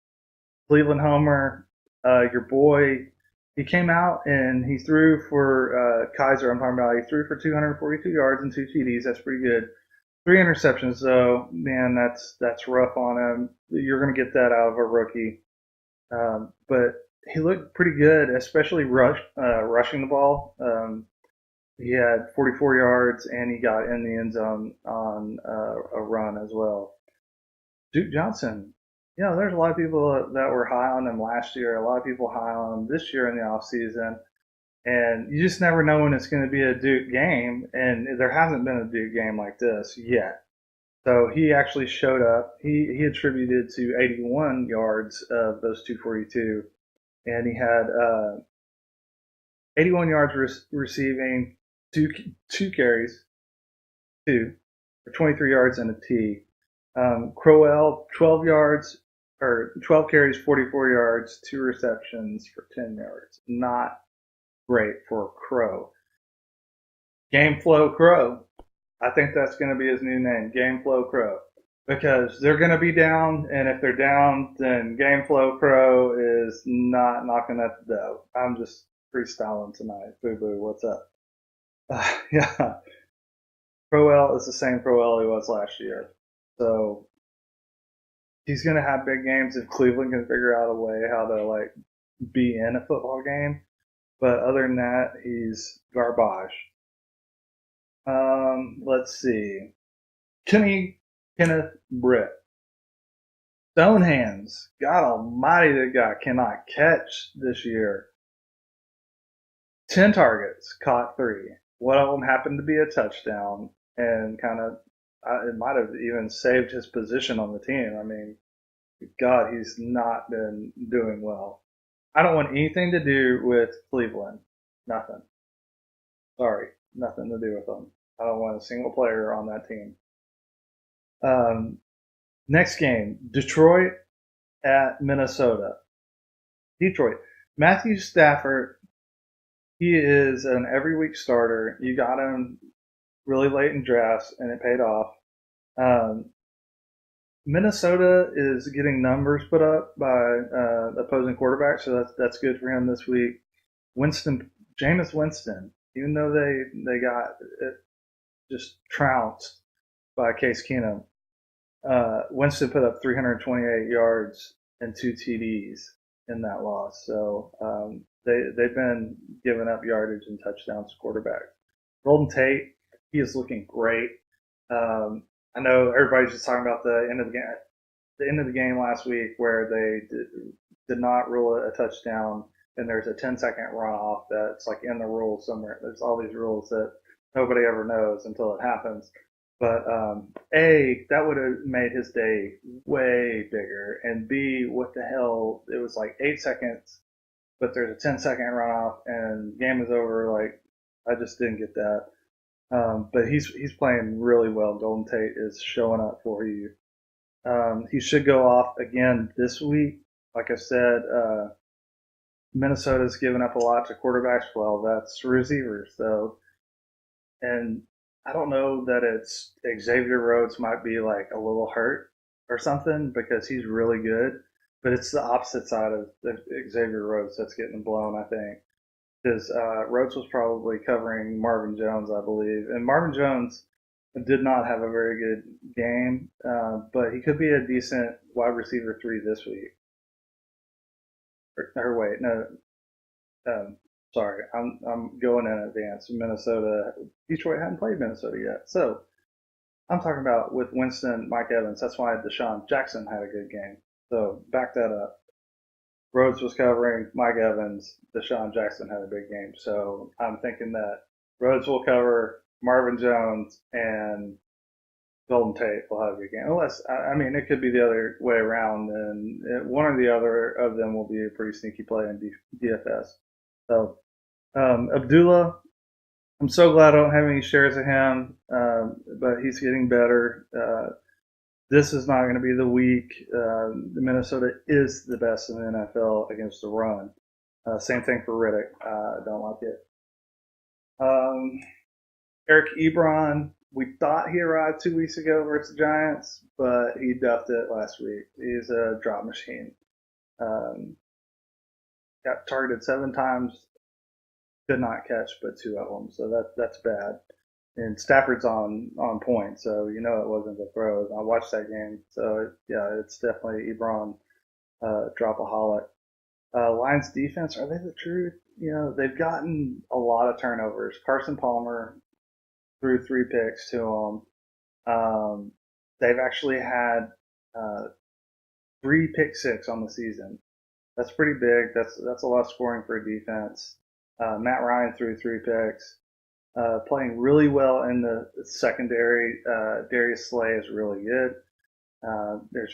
Speaker 2: Cleveland homer, your boy, he came out and he threw for Kaiser. I'm talking about. He threw for 242 yards and 2 TDs. That's pretty good. 3 interceptions though, man, that's rough on him. You're going to get that out of a rookie. But he looked pretty good, especially rushing the ball. He had 44 yards and he got in the end zone on a run as well. Duke Johnson, there's a lot of people that were high on him last year. A lot of people high on him this year in the offseason. And you just never know when it's going to be a Duke game. And there hasn't been a Duke game like this yet. So he actually showed up. He attributed to 81 yards of those 242. And he had 81 yards receiving, two carries, for 23 yards and a T. Crowell, 12 yards or 12 carries, 44 yards, 2 receptions for 10 yards. Not great for Crow. Game Flow Crow. I think that's going to be his new name, Game Flow Crow, because they're going to be down, and if they're down, then Game Flow Crow is not knocking at the door. I'm just freestyling tonight. Boo boo, what's up? Yeah, Crowell is the same Crowell he was last year, so he's going to have big games if Cleveland can figure out a way how to like be in a football game. But other than that, he's garbage. Let's see. Kenneth Britt. Stone hands. God almighty, that guy cannot catch this year. 10 targets, caught 3. One of them happened to be a touchdown, and kind of, it might have even saved his position on the team. I mean, God, he's not been doing well. I don't want anything to do with Cleveland. Nothing. Sorry, nothing to do with them. I don't want a single player on that team. Next game, Detroit at Minnesota. Detroit. Matthew Stafford, he is an every week starter. You got him really late in drafts, and it paid off. Minnesota is getting numbers put up by opposing quarterbacks, so that's good for him this week. Jameis Winston, even though they got it just trounced by Case Keenum, Winston put up 328 yards and 2 TDs in that loss. So they've been giving up yardage and touchdowns to quarterbacks. Golden Tate, he is looking great. I know everybody's just talking about the end of the game last week where they did not rule a touchdown, and there's a 10-second runoff that's like in the rules somewhere. There's all these rules that nobody ever knows until it happens. But that would have made his day way bigger. And B, what the hell? It was like 8 seconds, but there's a 10-second runoff, and game is over. Like, I just didn't get that. But he's playing really well. Golden Tate is showing up for you. He should go off again this week. Like I said, Minnesota's given up a lot to quarterbacks. Well, that's receivers, though. And I don't know that it's Xavier Rhodes might be like a little hurt or something because he's really good, but it's the opposite side of Xavier Rhodes that's getting blown, I think. Because Rhodes was probably covering Marvin Jones, I believe, and Marvin Jones did not have a very good game, but he could be a decent wide receiver 3 this week. Or wait, no, sorry, I'm going in advance. Minnesota, Detroit hadn't played Minnesota yet, so I'm talking about with Winston, Mike Evans. That's why Deshaun Jackson had a good game. So back that up. Rhodes was covering Mike Evans. Deshaun Jackson had a big game. So I'm thinking that Rhodes will cover Marvin Jones and Golden Tate will have a good game. Unless, I mean, it could be the other way around, and one or the other of them will be a pretty sneaky play in DFS. So Abdullah, I'm so glad I don't have any shares of him, but he's getting better. This is not going to be the week. Minnesota is the best in the NFL against the run. Same thing for Riddick. I don't like it. Um, Eric Ebron, we thought he arrived 2 weeks ago versus the Giants, but he duffed it last week. He's a drop machine. Um, got targeted 7 times, could not catch but 2 of them, so that's bad. And Stafford's on point, so you know it wasn't the throws. I watched that game, so yeah, it's definitely Ebron dropaholic. Lions defense, are they the truth? You know, they've gotten a lot of turnovers. Carson Palmer threw 3 picks to them. They've actually had uh, 3 pick six on the season. That's pretty big. That's a lot of scoring for a defense. Matt Ryan threw 3 picks. Playing really well in the secondary. Darius Slay is really good. There's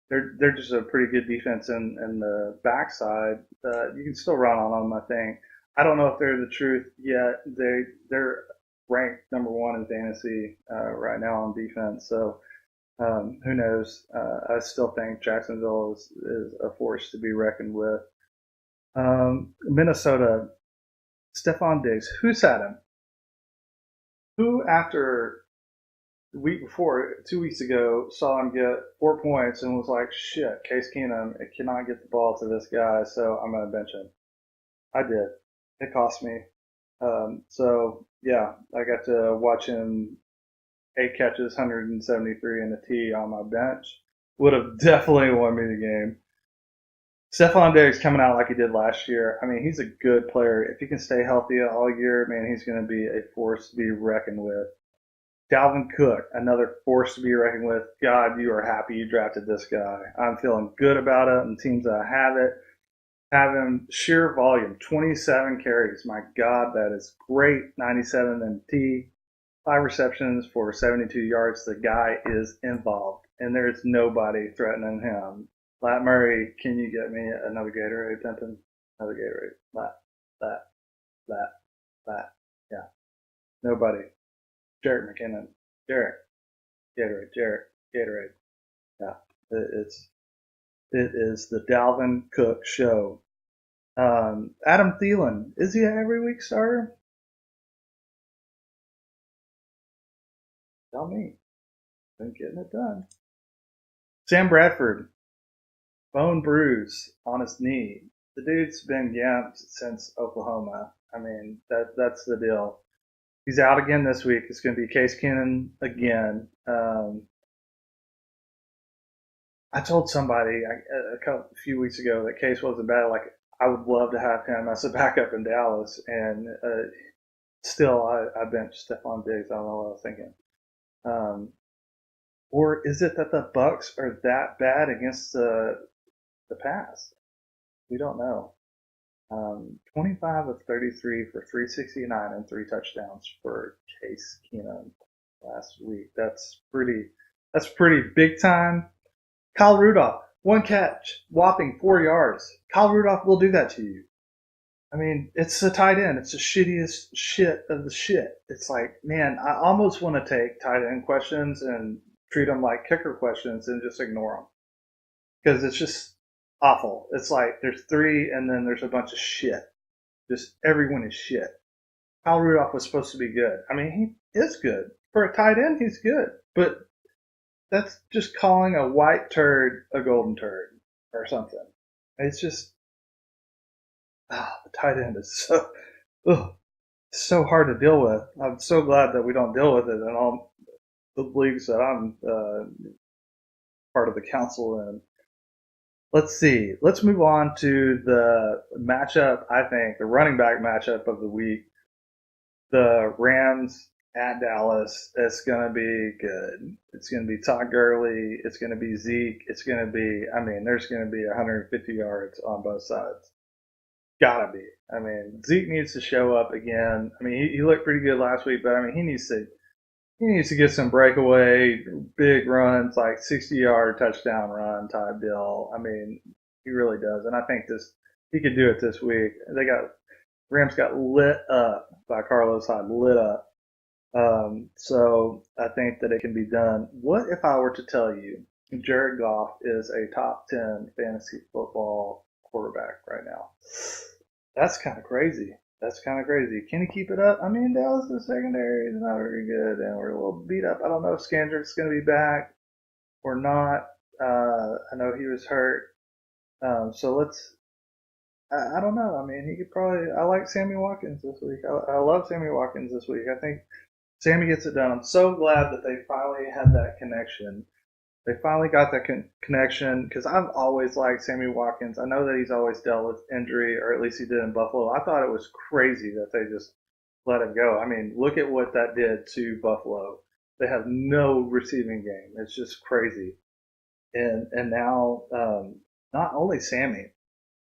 Speaker 2: they're just a pretty good defense in the backside. You can still run on them, I think. I don't know if they're the truth yet. They're ranked number 1 in fantasy right now on defense. So who knows? I still think Jacksonville is a force to be reckoned with. Minnesota, Stephon Diggs. Who sat him? Who after the week before, 2 weeks ago, saw him get 4 points and was like, shit, Case Keenum, it cannot get the ball to this guy, so I'm going to bench him. I did. It cost me. So, yeah, I got to watch him 8 catches, 173 and a T on my bench. Would have definitely won me the game. Stephon Diggs coming out like he did last year. I mean, he's a good player. If he can stay healthy all year, man, he's going to be a force to be reckoned with. Dalvin Cook, another force to be reckoned with. God, you are happy you drafted this guy. I'm feeling good about it, and teams that have him sheer volume, 27 carries. My God, that is great. 97 and T, 5 receptions for 72 yards. The guy is involved, and there's nobody threatening him. Lat Murray, can you get me another Gatorade, Pimpin? Another Gatorade. Lat, Lat, Lat. Yeah, nobody. Jarrett McKinnon. Jarrett. Gatorade. Jarrett. Gatorade. Yeah, it is the Dalvin Cook show. Adam Thielen, is he an every week starter? Tell me. Been getting it done. Sam Bradford, bone bruise on his knee. The dude's been yamped since Oklahoma. I mean, that's the deal. He's out again this week. It's going to be Case Keenum again. I told somebody a few weeks ago that Case wasn't bad. Like, I would love to have him as a backup in Dallas, and still, I benched Stephon Diggs. I don't know what I was thinking. Or is it that the Bucks are that bad against the pass? We don't know. 25 of 33 for 369 and 3 touchdowns for Case Keenum last week. That's pretty. That's pretty big time. Kyle Rudolph, 1 catch, whopping 4 yards. Kyle Rudolph will do that to you. I mean, it's a tight end. It's the shittiest shit of the shit. It's like, man, I almost want to take tight end questions and treat them like kicker questions and just ignore them. Because it's just awful. It's like there's 3 and then there's a bunch of shit. Just everyone is shit. Kyle Rudolph was supposed to be good. I mean, he is good. For a tight end, he's good. But that's just calling a white turd a golden turd or something. It's just, the tight end is so hard to deal with. I'm so glad that we don't deal with it in all the leagues that I'm part of the council in. Let's see. Let's move on to the matchup, I think, the running back matchup of the week. The Rams at Dallas. It's going to be good. It's going to be Todd Gurley. It's going to be Zeke. It's going to be, I mean, there's going to be 150 yards on both sides. Gotta be. I mean, Zeke needs to show up again. I mean, he looked pretty good last week, but I mean, he needs to get some breakaway big runs, like 60-yard touchdown run type deal. I mean, he really does, and I think he could do it this week. They got Rams got lit up by Carlos Hyde, lit up. So I think that it can be done. What if I were to tell you Jared Goff is a top 10 fantasy football quarterback right now? That's kind of crazy. That's kind of crazy. Can he keep it up? I mean, Dallas' secondary is not very good, and we're a little beat up. I don't know if Skandrick's going to be back or not. I know he was hurt. So I don't know. I mean, he could probably. I like Sammy Watkins this week. I love Sammy Watkins this week. I think Sammy gets it done. I'm so glad that they finally had that connection. They finally got that connection because I've always liked Sammy Watkins. I know that he's always dealt with injury, or at least he did in Buffalo. I thought it was crazy that they just let him go. I mean, look at what that did to Buffalo. They have no receiving game. It's just crazy. And now not only Sammy.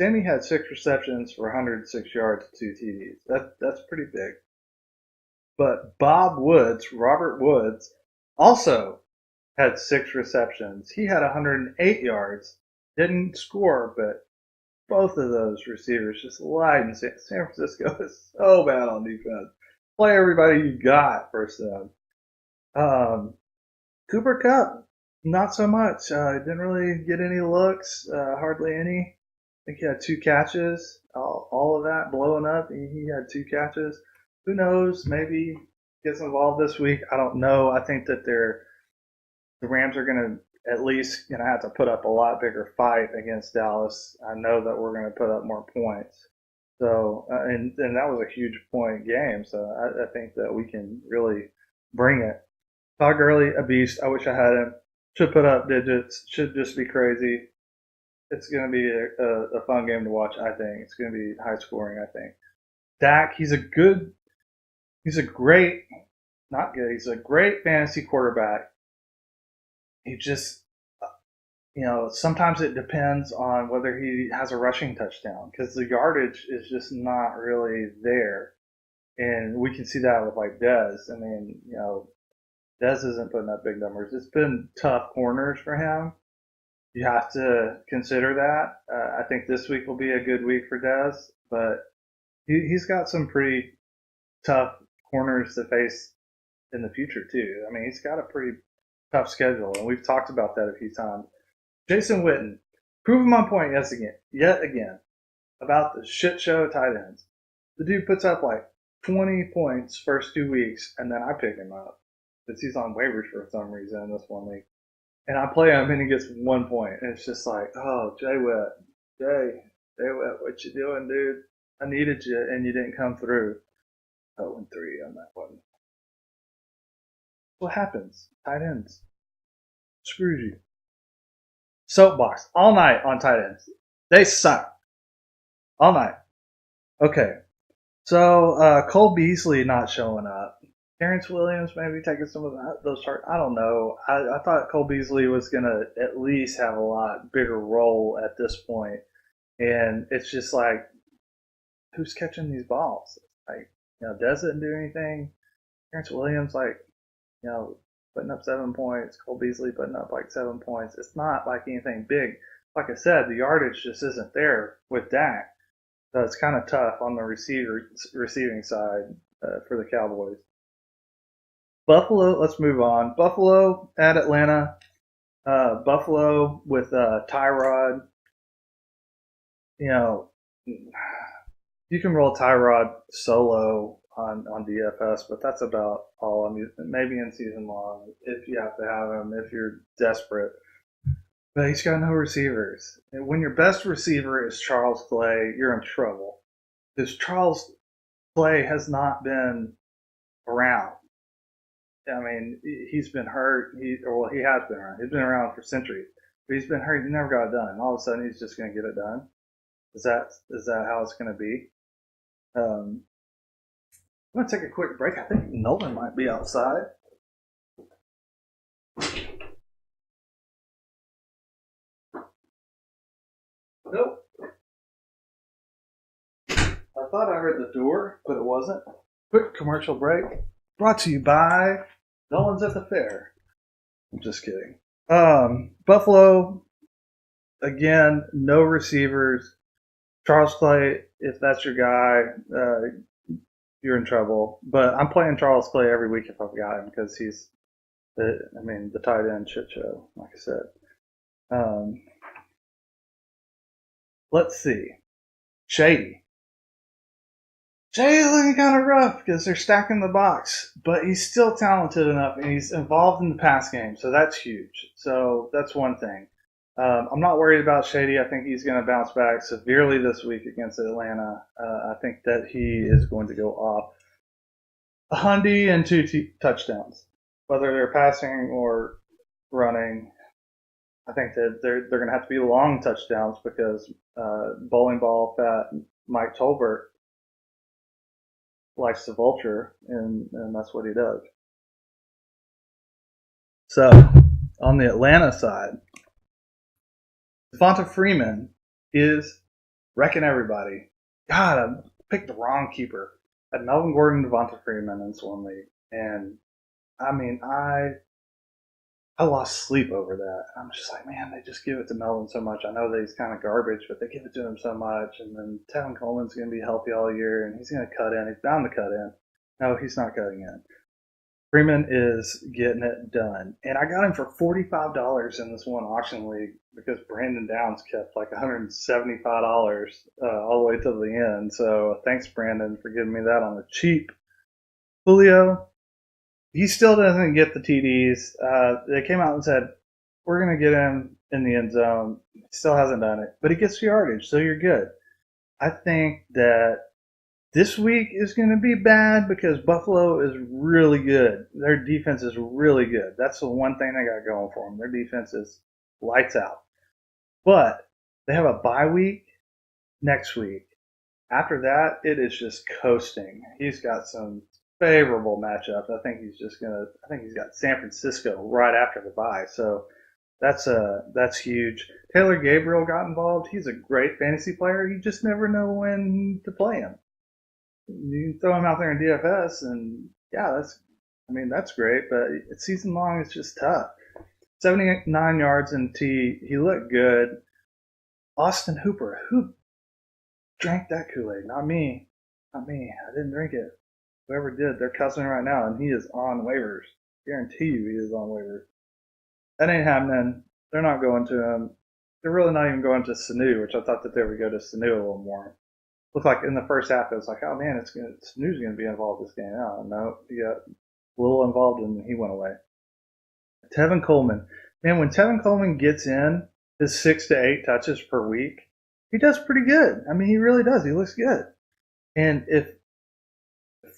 Speaker 2: Sammy had 6 receptions for 106 yards, 2 TDs. That's pretty big. But Robert Woods, also had 6 receptions. He had 108 yards. Didn't score, but both of those receivers just lied. And San Francisco is so bad on defense. Play everybody you got first down. Cooper Kupp, not so much. Didn't really get any looks, hardly any. I think he had 2 catches. All of that blowing up. He had 2 catches. Who knows? Maybe gets involved this week. I don't know. I think that the Rams are going to at least have to put up a lot bigger fight against Dallas. I know that we're going to put up more points. So and that was a huge point game. So I think that we can really bring it. Todd Gurley, a beast. I wish I had him. Should put up digits. Should just be crazy. It's going to be a fun game to watch, I think. It's going to be high scoring, I think. Dak, he's a great fantasy quarterback. He just, sometimes it depends on whether he has a rushing touchdown because the yardage is just not really there. And we can see that with like Dez. I mean, Dez isn't putting up big numbers. It's been tough corners for him. You have to consider that. I think this week will be a good week for Dez, but he's got some pretty tough corners to face in the future too. I mean, he's got a pretty tough schedule, and we've talked about that a few times. Jason Witten, prove him on point yet again about the shit show tight ends. The dude puts up like 20 points first 2 weeks, and then I pick him up because he's on waivers for some reason in this 1 week. And I play him, and he gets 1 point. And it's just like, oh, Jay Witt, what you doing, dude? I needed you, and you didn't come through. 0-3 on that one. What happens? Tight ends. Screws you. Soapbox. All night on tight ends. They suck. All night. Okay. So, Cole Beasley not showing up. Terrence Williams maybe taking some of those starts. I don't know. I thought Cole Beasley was going to at least have a lot bigger role at this point. And it's just like, who's catching these balls? Like, Dez didn't do anything. Terrence Williams, putting up 7 points. Cole Beasley putting up like 7 points. It's not like anything big. Like I said, the yardage just isn't there with Dak. So it's kind of tough on the receiving side for the Cowboys. Buffalo, let's move on. Buffalo at Atlanta. Buffalo with Tyrod. You can roll Tyrod solo on DFS, but that's about all. I mean, maybe in season long if you have to have him, if you're desperate. But he's got no receivers. And when your best receiver is Charles Clay, you're in trouble. Because Charles Clay has not been around. I mean, he's been hurt. He has been around. He's been around for centuries. But he's been hurt. He never got it done. And all of a sudden, he's just going to get it done. Is that how it's going to be? I'm going to take a quick break. I think Nolan might be outside. Nope. I thought I heard the door, but it wasn't. Quick commercial break. Brought to you by Nolan's at the Fair. I'm just kidding. Buffalo, again, no receivers. Charles Clay, if that's your guy, you're in trouble. But I'm playing Charles Clay every week if I've got him because he's the tight end shit show, like I said. Um, let's see. Shady. Shady's looking kind of rough because they're stacking the box, but he's still talented enough and he's involved in the pass game, so that's huge. So that's one thing. I'm not worried about Shady. I think he's going to bounce back severely this week against Atlanta. I think that he is going to go off a hundy and two touchdowns, whether they're passing or running. I think that they're going to have to be long touchdowns because bowling ball fat Mike Tolbert likes to vulture, and that's what he does. So on the Atlanta side, Devonta Freeman is wrecking everybody. God, I picked the wrong keeper. I had Melvin Gordon, Devonta Freeman in Swim League, and I lost sleep over that. I'm just like, man, they just give it to Melvin so much. I know that he's kind of garbage, but they give it to him so much. And then Tevin Coleman's going to be healthy all year, and he's going to cut in. He's bound to cut in. No, he's not cutting in. Freeman is getting it done. And I got him for $45 in this one auction league because Brandon Downs kept like $175 all the way to the end. So thanks, Brandon, for giving me that on the cheap. Julio, he still doesn't get the TDs. They came out and said, we're going to get him in the end zone. He still hasn't done it, but he gets yardage, so you're good. I think that this week is going to be bad because Buffalo is really good. Their defense is really good. That's the one thing they got going for them. Their defense is lights out. But they have a bye week next week. After that, it is just coasting. He's got some favorable matchups. I think he's got San Francisco right after the bye. So that's huge. Taylor Gabriel got involved. He's a great fantasy player. You just never know when to play him. You can throw him out there in DFS, and yeah, that's great. But season long, it's just tough. 79 yards in T. He looked good. Austin Hooper, who drank that Kool-Aid? Not me. Not me. I didn't drink it. Whoever did, they're cussing right now, and he is on waivers. Guarantee you he is on waivers. That ain't happening. They're not going to him. They're really not even going to Sanu, which I thought that they would go to Sanu a little more. Looked like in the first half, it was like, oh man, Sanu's going to be involved in this game. Oh, no, he got a little involved and he went away. Tevin Coleman. Man, when Tevin Coleman gets in his 6 to 8 touches per week, he does pretty good. I mean, he really does. He looks good. And if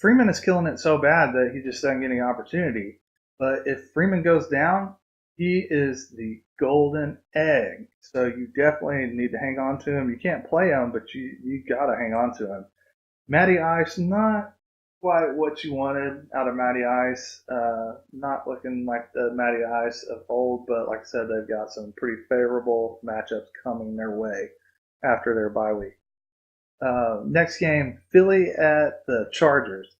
Speaker 2: Freeman is killing it so bad that he just doesn't get any opportunity, but if Freeman goes down, he is the golden egg. So you definitely need to hang on to him. You can't play him, but you got to hang on to him. Matty Ice, not quite what you wanted out of Matty Ice. Not looking like the Matty Ice of old, but like I said, they've got some pretty favorable matchups coming their way after their bye week. Next game, Philly at the Chargers.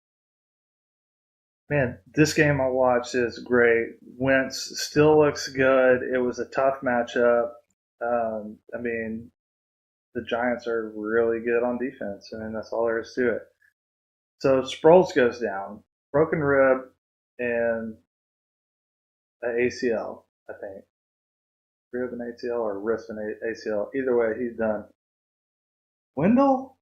Speaker 2: Man, this game I watched is great. Wentz still looks good. It was a tough matchup. The Giants are really good on defense, and that's all there is to it. So Sproles goes down, broken rib, and an ACL, I think. Rib and ACL or wrist and ACL. Either way, he's done. Wendell?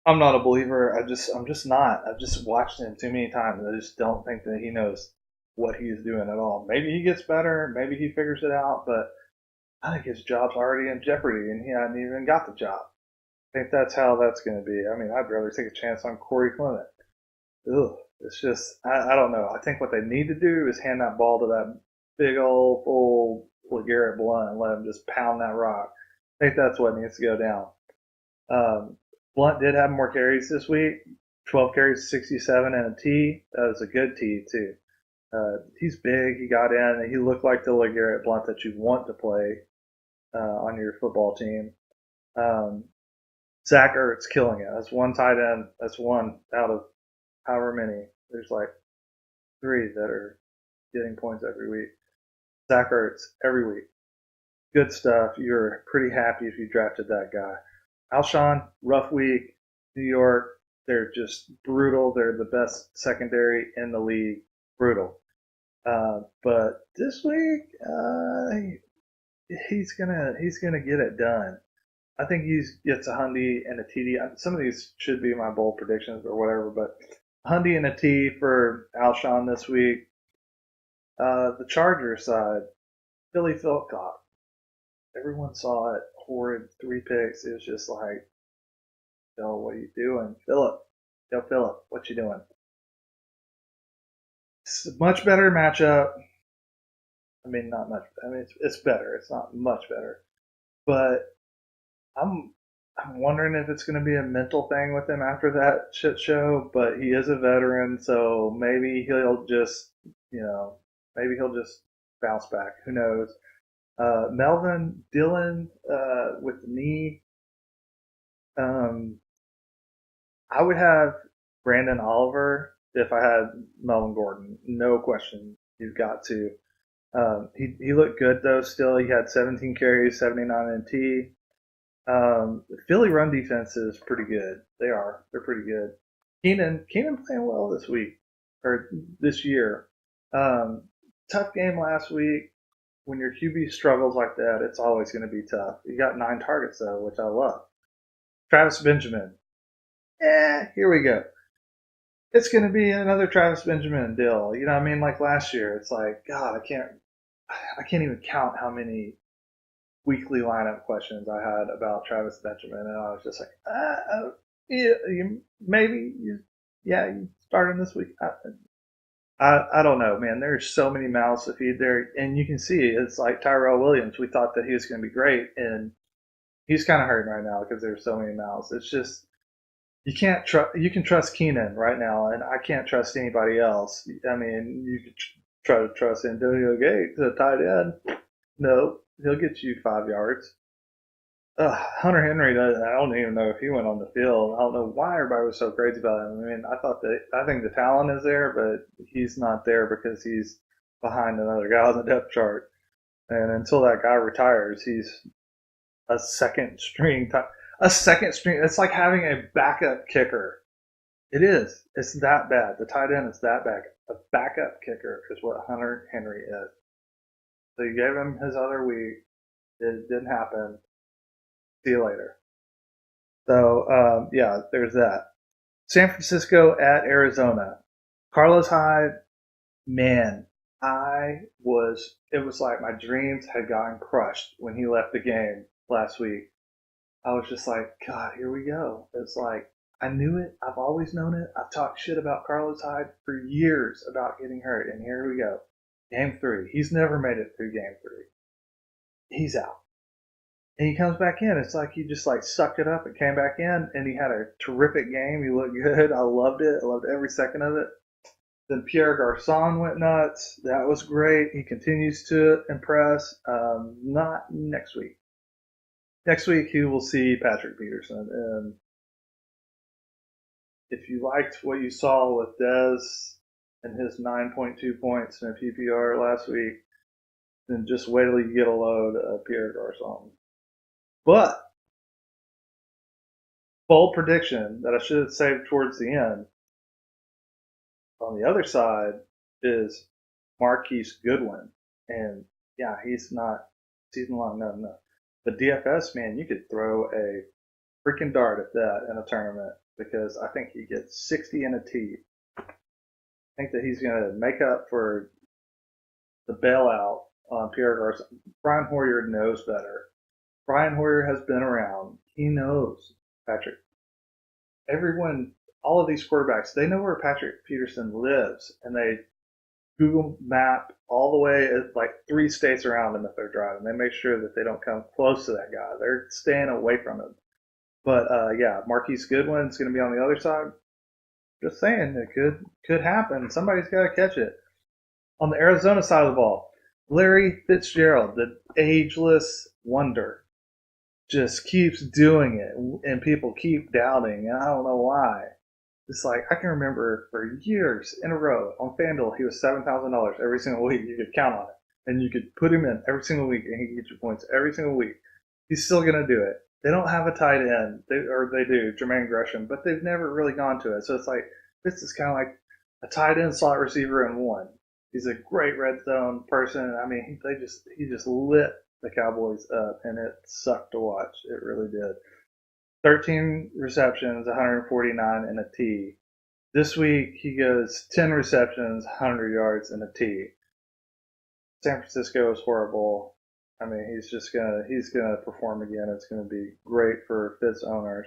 Speaker 2: I'm not a believer. I'm just not. I've just watched him too many times. I just don't think that he knows what he's doing at all. Maybe he gets better. Maybe he figures it out. But I think his job's already in jeopardy, and he hadn't even got the job. I think that's how that's going to be. I mean, I'd rather take a chance on Corey Clement. Ugh, it's just, I don't know. I think what they need to do is hand that ball to that big old full LeGarrette Blount and let him just pound that rock. I think that's what needs to go down. Blunt did have more carries this week. 12 carries, 67, and a T. That was a good T, too. He's big. He got in, and he looked like the LeGarrette Blount that you want to play on your football team. Zach Ertz killing it. That's one tight end. That's one out of however many. There's like 3 that are getting points every week. Zach Ertz every week. Good stuff. You're pretty happy if you drafted that guy. Alshon, rough week. New York, they're just brutal. They're the best secondary in the league. Brutal. But this week, he's gonna get it done. I think he gets a Hundy and a TD. Some of these should be my bold predictions or whatever, but Hundy and a T for Alshon this week. The Chargers side, Philly Philcott. Everyone saw it. Horrid 3 picks. It was just like, Phil, what are you doing? Philip. Yo, Philip, what you doing? It's a much better matchup. I mean, not much. I mean, it's better. It's not much better. But I'm I'm wondering if it's going to be a mental thing with him after that shit show. But he is a veteran, so maybe he'll just bounce back. Who knows? Melvin Dillon with the knee. Um, I would have Brandon Oliver if I had Melvin Gordon. No question. You've got to. He looked good though. Still, he had 17 carries, 79 NT. The Philly run defense is pretty good. They are. They're pretty good. Keenan playing well this week or this year. Tough game last week. When your QB struggles like that, it's always going to be tough. You got 9 targets though, which I love. Travis Benjamin. Here we go. It's going to be another Travis Benjamin deal. You know what I mean? Like last year, it's like, God, I can't even count how many weekly lineup questions I had about Travis Benjamin, and I was just like, yeah, you start him this week. I don't know, man. There's so many mouths to feed there, and you can see it's like Tyrell Williams. We thought that he was going to be great, and he's kind of hurting right now because there's so many mouths. It's just you can't trust. You can trust Keenan right now, and I can't trust anybody else. I mean, you could try to trust Antonio Gates, the tight end. No, he'll get you 5 yards. Hunter Henry, I don't even know if he went on the field. I don't know why everybody was so crazy about him. I mean, I think the talent is there, but he's not there because he's behind another guy on the depth chart. And until that guy retires, he's a second string. A second string. It's like having a backup kicker. It is. It's that bad. The tight end is that bad. A backup kicker is what Hunter Henry is. So you gave him his other week. It didn't happen. See you later. So, yeah, there's that. San Francisco at Arizona. Carlos Hyde, man, it was like my dreams had gotten crushed when he left the game last week. I was just like, God, here we go. It's like, I knew it. I've always known it. I've talked shit about Carlos Hyde for years about getting hurt, and here we go. Game 3. He's never made it through game 3. He's out. And he comes back in. It's like he just like sucked it up and came back in, and he had a terrific game. He looked good. I loved it. I loved every second of it. Then Pierre Garçon went nuts. That was great. He continues to impress. Not next week. Next week he will see Patrick Peterson. And if you liked what you saw with Dez and his 9.2 points in a PPR last week, then just wait till you get a load of Pierre Garçon. But bold prediction that I should have saved towards the end. On the other side is Marquise Goodwin, and yeah, he's not season long. No. But DFS, man, you could throw a freaking dart at that in a tournament because I think he gets 60 and a T. I think that he's going to make up for the bailout on Pierre Garçon. Brian Hoyer knows better. Brian Hoyer has been around. He knows Patrick. Everyone, all of these quarterbacks, they know where Patrick Peterson lives, and they Google map all the way like 3 states around him if they're driving. They make sure that they don't come close to that guy. They're staying away from him. But yeah, Marquise Goodwin's going to be on the other side. Just saying, it could happen. Somebody's got to catch it. On the Arizona side of the ball, Larry Fitzgerald, the ageless wonder, just keeps doing it, and people keep doubting, and I don't know why. It's like I can remember for years in a row on FanDuel he was $7,000 every single week. You could count on it. and you could put him in every single week, and he could get you points every single week. He's still going to do it. They don't have a tight end, or they do, Jermaine Gresham, but they've never really gone to it. So it's like this is kind of like a tight end slot receiver in one. He's a great red zone person. I mean, he just lit the Cowboys up, and it sucked to watch. It really did. 13 receptions, 149 and a T. This week he goes 10 receptions, 100 yards and a T. San Francisco is horrible. I mean, he's gonna perform again. It's gonna be great for Fitz owners.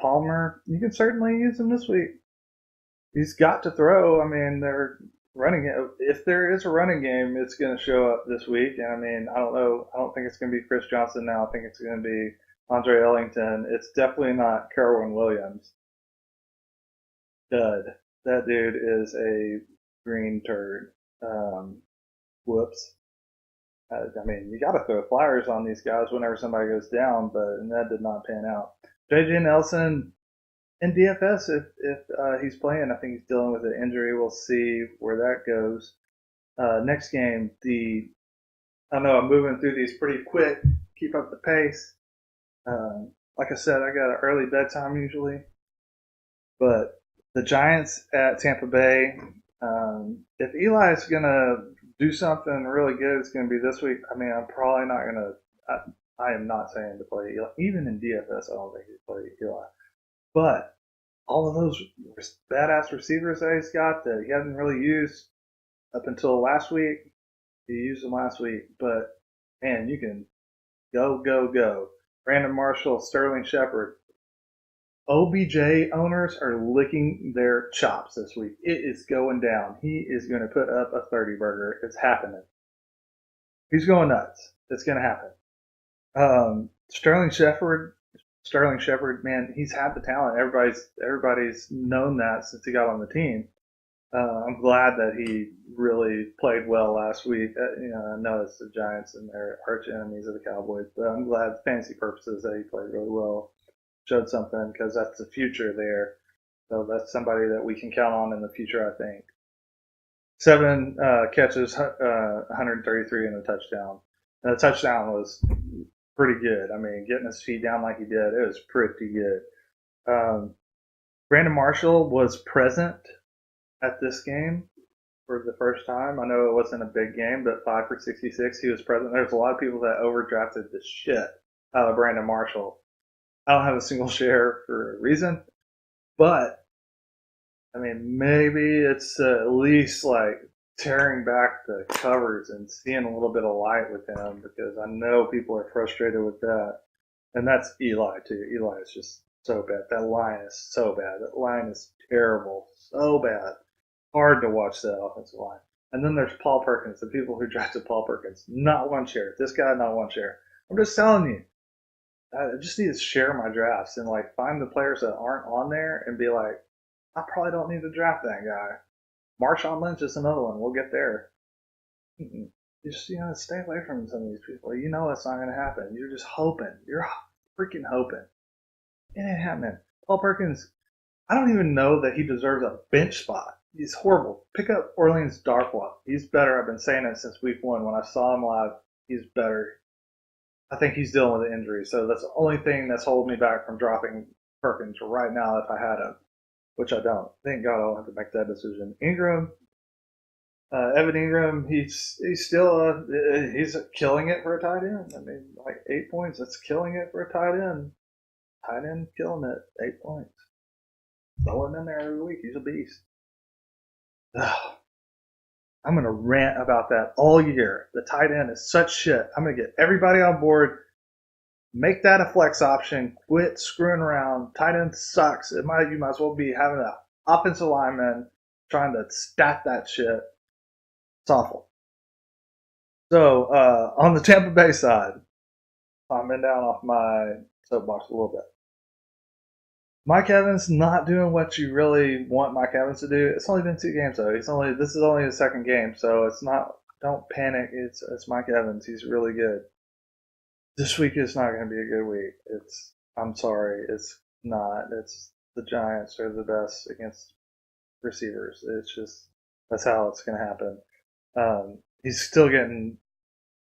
Speaker 2: Palmer, you can certainly use him this week. He's got to throw. I mean, they're running it. If there is a running game, it's going to show up this week. And I mean, I don't know. I don't think it's going to be Chris Johnson now. I think it's going to be Andre Ellington. It's definitely not Kerwin Williams. Dud. That dude is a green turd. Whoops. I mean, you got to throw flyers on these guys whenever somebody goes down, but that did not pan out. J.J. Nelson in DFS, if he's playing, I think he's dealing with an injury. We'll see where that goes. Next game, I know I'm moving through these pretty quick. Keep up the pace. Like I said, I got an early bedtime usually, but the Giants at Tampa Bay. If Eli's gonna do something really good, it's gonna be this week. I mean, I'm probably not gonna. I am not saying to play Eli. Even in DFS, I don't think he'd play Eli. But all of those badass receivers that he's got that he hasn't really used up until last week, he used them last week. But man, you can go. Brandon Marshall, Sterling Shepard. OBJ owners are licking their chops this week. It is going down. He is going to put up a 30 burger. It's happening. He's going nuts. It's going to happen. Sterling Shepard, man, he's had the talent. Everybody's known that since he got on the team. I'm glad that he really played well last week. I know it's the Giants and they're arch enemies of the Cowboys, but I'm glad, fantasy purposes, that he played really well. Showed something because that's the future there. So that's somebody that we can count on in the future, I think. 7 catches, 133 and a touchdown. And the touchdown was pretty good. I mean, getting his feet down like he did, it was pretty good. Brandon Marshall was present at this game for the first time. I know it wasn't a big game, but 5 for 66, he was present. There's a lot of people that overdrafted the shit out of Brandon Marshall. I don't have a single share for a reason, but I mean, maybe it's at least like tearing back the covers and seeing a little bit of light with him, because I know people are frustrated with that. And that's Eli too. Eli is just so bad. That line is so bad. That line is terrible. So bad. Hard to watch that offensive line. And then there's Paul Perkins, the people who drafted Paul Perkins. Not one share. This guy, not one share. I'm just telling you. I just need to share my drafts and like find the players that aren't on there and be like, I probably don't need to draft that guy. Marshawn Lynch is another one. We'll get there. You just stay away from some of these people. You know it's not going to happen. You're just hoping. You're freaking hoping. It ain't happening. Paul Perkins, I don't even know that he deserves a bench spot. He's horrible. Pick up Orleans Darkwa. He's better. I've been saying it since week 1. When I saw him live, he's better. I think he's dealing with an injury, so that's the only thing that's holding me back from dropping Perkins right now if I had him, which I don't. Thank God I don't have to make that decision. Ingram, Evan Ingram, he's still he's killing it for a tight end. I mean, like 8 points, that's killing it for a tight end. Tight end killing it, 8 points. Throw him in there every week. He's a beast. Ugh. I'm going to rant about that all year. The tight end is such shit. I'm going to get everybody on board. Make that a flex option. Quit screwing around. Tight end sucks. You might as well be having an offensive lineman trying to stat that shit. It's awful. So, on the Tampa Bay side, I'm down off my soapbox a little bit. Mike Evans not doing what you really want Mike Evans to do. It's only been 2 games though. This is only his second game, so it's not. Don't panic. It's Mike Evans. He's really good. This week is not going to be a good week. I'm sorry. It's not. It's the Giants are the best against receivers. It's just that's how it's going to happen. he's still getting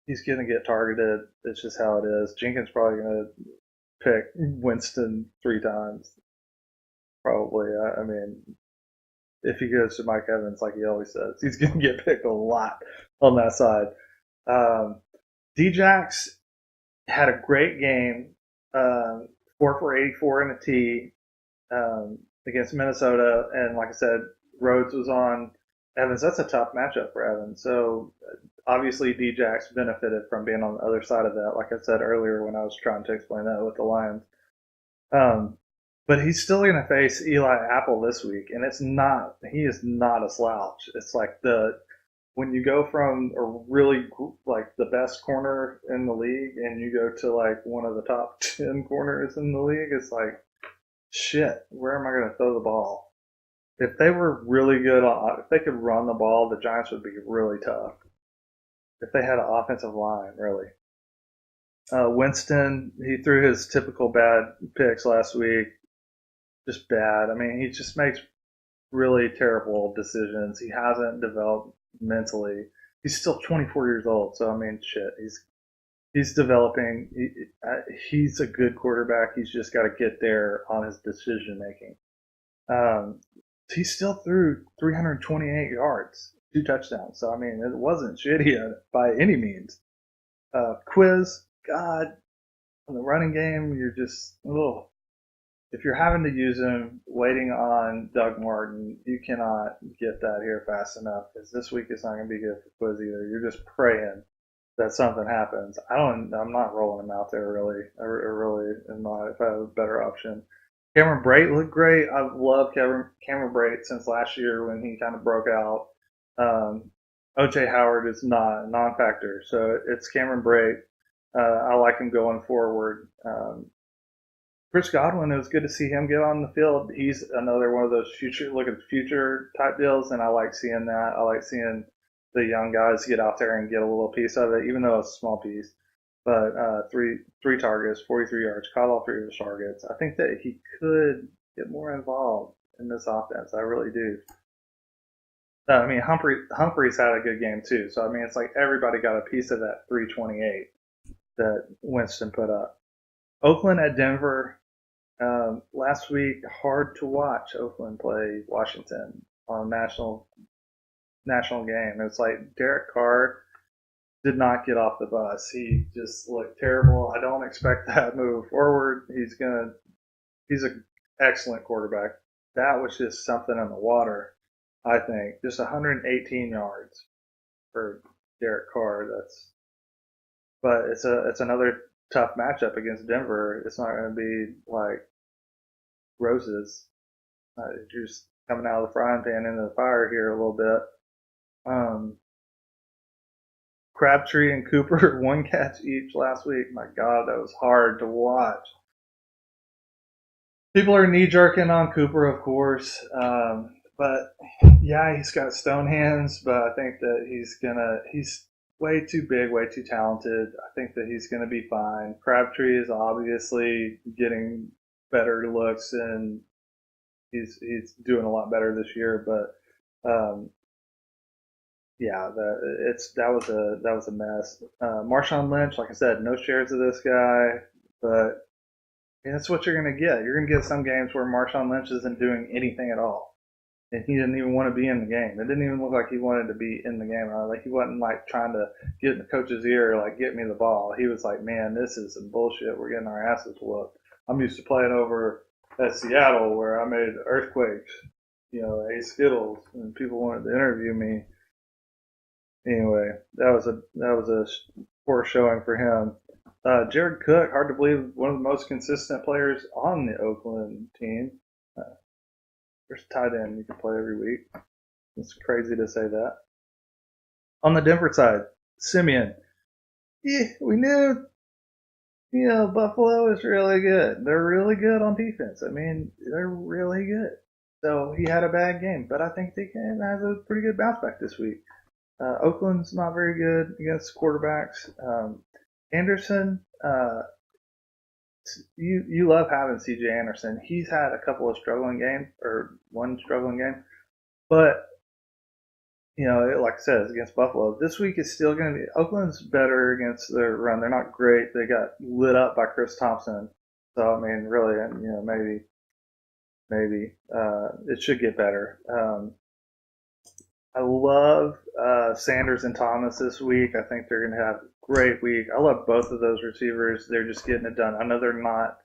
Speaker 2: he's going to get targeted. It's just how it is. Jenkins probably going to pick Winston 3 times. Probably. I mean, if he goes to Mike Evans, like he always says, he's going to get picked a lot on that side. Djax had a great game. 4 for 84 in a tee against Minnesota, and like I said, Rhodes was on Evans. That's a tough matchup for Evans. So obviously, Djax benefited from being on the other side of that. Like I said earlier when I was trying to explain that with the Lions. But he's still going to face Eli Apple this week, and he is not a slouch. It's like when you go from a really like the best corner in the league and you go to like one of the top 10 corners in the league, it's like, shit, where am I going to throw the ball? If they were really good if they could run the ball, the Giants would be really tough. If they had an offensive line, really. Winston, he threw his typical bad picks last week. Just bad. I mean, he just makes really terrible decisions. He hasn't developed mentally. He's still 24 years old, so I mean, shit. He's developing. He's a good quarterback. He's just got to get there on his decision making. He still threw 328 yards, 2 touchdowns. So I mean, it wasn't shitty by any means. Quiz, God, in the running game, you're just if you're having to use him waiting on Doug Martin, you cannot get that here fast enough because this week is not going to be good for Quiz either. You're just praying that something happens. I'm not rolling him out there really. I really am not. If I have a better option, Cameron Brate looked great. I've loved Cameron Brate since last year when he kind of broke out. O.J. Howard is not a non-factor, so it's Cameron Brate. I like him going forward. Chris Godwin, it was good to see him get on the field. He's another one of those future type deals, and I like seeing that. I like seeing the young guys get out there and get a little piece of it, even though it's a small piece. But three targets, 43 yards, caught all 3 of his targets. I think that he could get more involved in this offense. I really do. I mean, Humphreys had a good game too. So I mean, it's like everybody got a piece of that 328 that Winston put up. Oakland at Denver. Last week, hard to watch Oakland play Washington on a national game. It's like Derek Carr did not get off the bus. He just looked terrible. I don't expect that move forward. He's an excellent quarterback. That was just something in the water, I think. Just 118 yards for Derek Carr. But it's another tough matchup against Denver. It's not going to be like roses. You're just coming out of the frying pan into the fire here a little bit. Crabtree and Cooper, 1 catch each last week. My God, that was hard to watch. People are knee jerking on Cooper, of course, but yeah, he's got stone hands. But I think that he's way too big, way too talented. I think that he's gonna be fine. Crabtree is obviously getting better looks, and he's doing a lot better this year. But yeah, that was a mess. Marshawn Lynch, like I said, no shares of this guy, but that's what you're going to get. You're going to get some games where Marshawn Lynch isn't doing anything at all, and he didn't even want to be in the game. It didn't even look like he wanted to be in the game. Like he wasn't like trying to get in the coach's ear, like get me the ball. He was like, "Man, this is some bullshit. We're getting our asses whooped. I'm used to playing over at Seattle where I made earthquakes, ate Skittles, and people wanted to interview me." Anyway, that was a poor showing for him. Jared Cook, hard to believe, one of the most consistent players on the Oakland team. There's a tight end you can play every week. It's crazy to say that. On the Denver side, Simeon. Yeah, we knew, Buffalo is really good. They're really good on defense. I mean, they're really good. So he had a bad game, but I think they has a pretty good bounce back this week. Oakland's not very good against quarterbacks. Anderson, you love having C.J. Anderson. He's had a couple of struggling games, or one struggling game, but like I said, it's against Buffalo. This week is still going to be Oakland's better against their run. They're not great. They got lit up by Chris Thompson. So I mean, really, maybe it should get better. I love Sanders and Thomas this week. I think they're going to have a great week. I love both of those receivers. They're just getting it done. I know they're not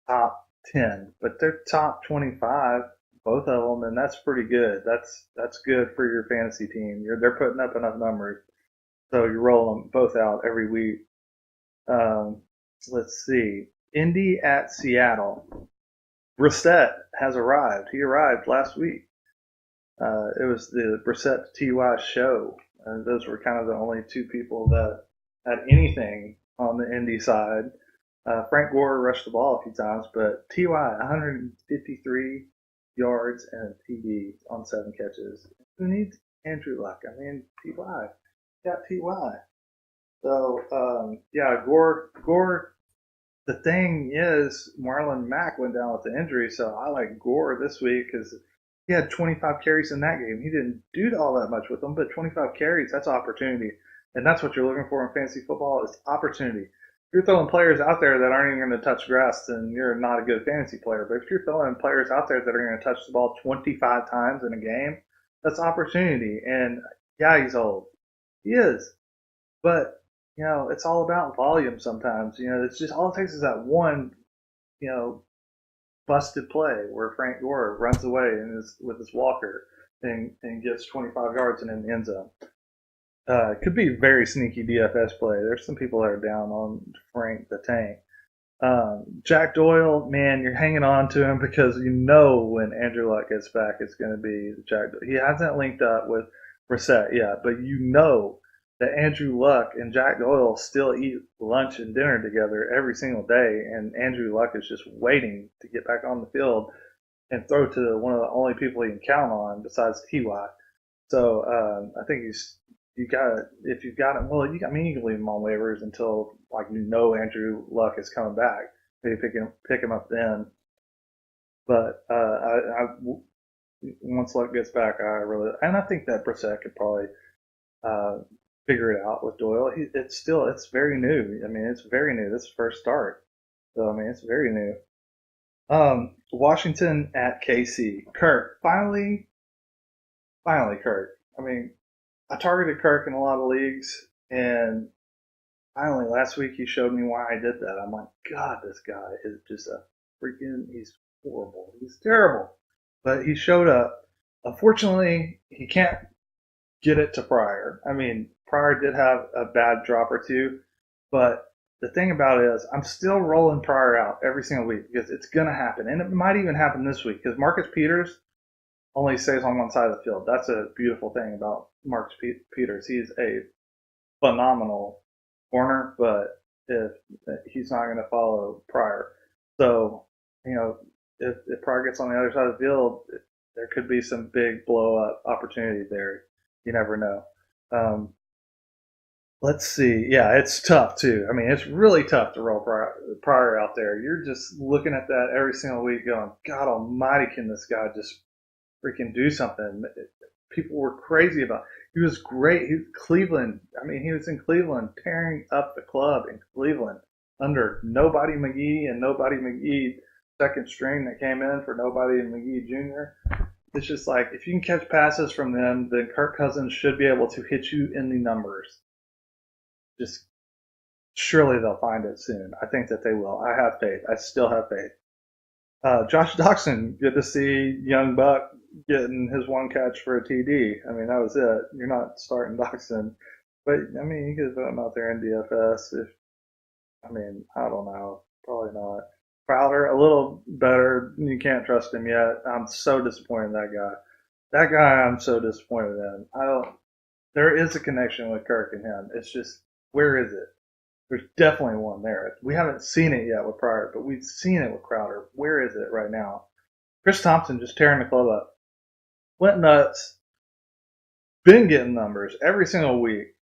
Speaker 2: top 10, but they're top 25, both of them, and that's pretty good. That's good for your fantasy team. They're putting up enough numbers, so you roll them both out every week. Um, let's see, Indy at Seattle. Brissett has arrived. He arrived last week. It was the Brissett TY show. And those were kind of the only two people that had anything on the Indy side. Frank Gore rushed the ball a few times, but TY 153 yards and a TD on 7 catches. Who needs Andrew Luck? I mean, TY got TY. So yeah, Gore. The thing is, Marlon Mack went down with the injury, so I like Gore this week because he had 25 carries in that game. He didn't do all that much with them, but 25 carries, that's opportunity. And that's what you're looking for in fantasy football is opportunity. If you're throwing players out there that aren't even going to touch grass, then you're not a good fantasy player. But if you're throwing players out there that are going to touch the ball 25 times in a game, that's opportunity. And yeah, he's old. He is. But, it's all about volume sometimes. It's just all it takes is that one, you know, busted play where Frank Gore runs away with his walker and gets 25 yards and in the end zone. It could be a very sneaky DFS play. There's some people that are down on Frank the Tank. Jack Doyle, man, you're hanging on to him because when Andrew Luck gets back, it's going to be Jack Doyle. He hasn't linked up with Brissett yet, but that Andrew Luck and Jack Doyle still eat lunch and dinner together every single day, and Andrew Luck is just waiting to get back on the field and throw to one of the only people he can count on besides Ty. So I think you got if you've got him, well, you can leave him on waivers until Andrew Luck is coming back. Maybe pick him up then. But once Luck gets back, I think that Brissett could probably figure it out with Doyle. It's very new. I mean, it's very new. This is first start, so I mean, it's very new. Washington at KC. Kirk finally, Kirk. I mean, I targeted Kirk in a lot of leagues, and finally last week he showed me why I did that. I'm like, God, this guy is just he's horrible. He's terrible. But he showed up. Unfortunately, he can't get it to Pryor. I mean, Pryor did have a bad drop or two, but the thing about it is I'm still rolling Pryor out every single week because it's going to happen. And it might even happen this week because Marcus Peters only stays on one side of the field. That's a beautiful thing about Marcus Peters. He's a phenomenal corner, but if he's not going to follow Pryor. So, if Pryor gets on the other side of the field, there could be some big blow up opportunity there. You never know. Let's see. Yeah, it's tough too. I mean, it's really tough to roll Pryor out there. You're just looking at that every single week going, God almighty, can this guy just freaking do something? People were crazy about it. He was great. He was Cleveland. I mean, he was in Cleveland tearing up the club in Cleveland under Nobody McGee and Nobody McGee second string that came in for Nobody and McGee Jr. It's just like, if you can catch passes from them, then Kirk Cousins should be able to hit you in the numbers. Just surely they'll find it soon. I think that they will. I have faith. I still have faith. Josh Doxson, good to see young Buck getting his one catch for a TD. I mean, that was it. You're not starting Doxson. But, I mean, you could put him out there in DFS. I don't know. Probably not. Crowder, a little better. You can't trust him yet. I'm so disappointed in that guy. That guy I'm so disappointed in. There is a connection with Kirk and him. It's just, where is it? There's definitely one there. We haven't seen it yet with Pryor, but we've seen it with Crowder. Where is it right now? Chris Thompson just tearing the club up. Went nuts. Been getting numbers every single week.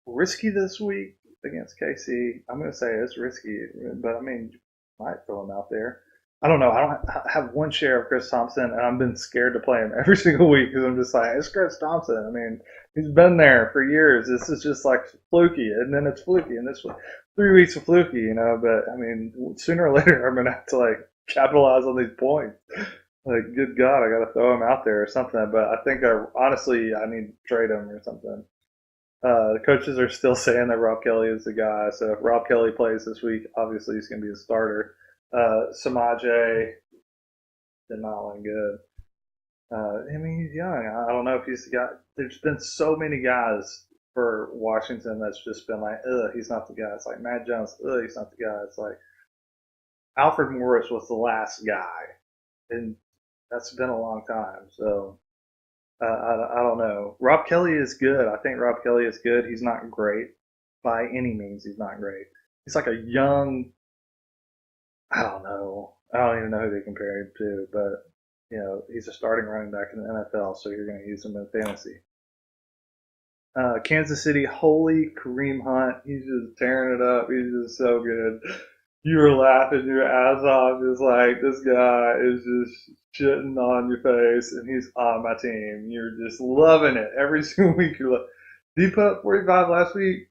Speaker 2: Risky this week against KC. I'm going to say it's risky, but I mean, might throw him out there. I don't know. I don't have one share of Chris Thompson, and I've been scared to play him every single week because I'm just like, it's Chris Thompson. I mean, he's been there for years. This is just like fluky, and then it's fluky, and this 3 weeks of fluky, you know. But I mean, sooner or later, I'm gonna have to like capitalize on these points. Like, good God, I got to throw him out there or something. But I think honestly, I need to trade him or something. The coaches are still saying that Rob Kelly is the guy. So if Rob Kelly plays this week, obviously he's going to be a starter. Samaje did not look good. I mean, he's young. I don't know if he's the guy. There's been so many guys for Washington that's just been like, ugh, he's not the guy. It's like Matt Jones, ugh, he's not the guy. It's like Alfred Morris was the last guy, and that's been a long time. So I don't know. Rob Kelly is good. I think Rob Kelly is good. He's not great by any means. He's not great. He's like a young. I don't know. I don't even know who they compare him to, but you know, he's a starting running back in the NFL, so you're going to use him in fantasy. Kansas City, holy Kareem Hunt. He's just tearing it up. He's just so good. You were laughing your ass off, just like this guy is just shitting on your face, and he's on my team. You're just loving it every single week. You're like, did he put up 45 last week?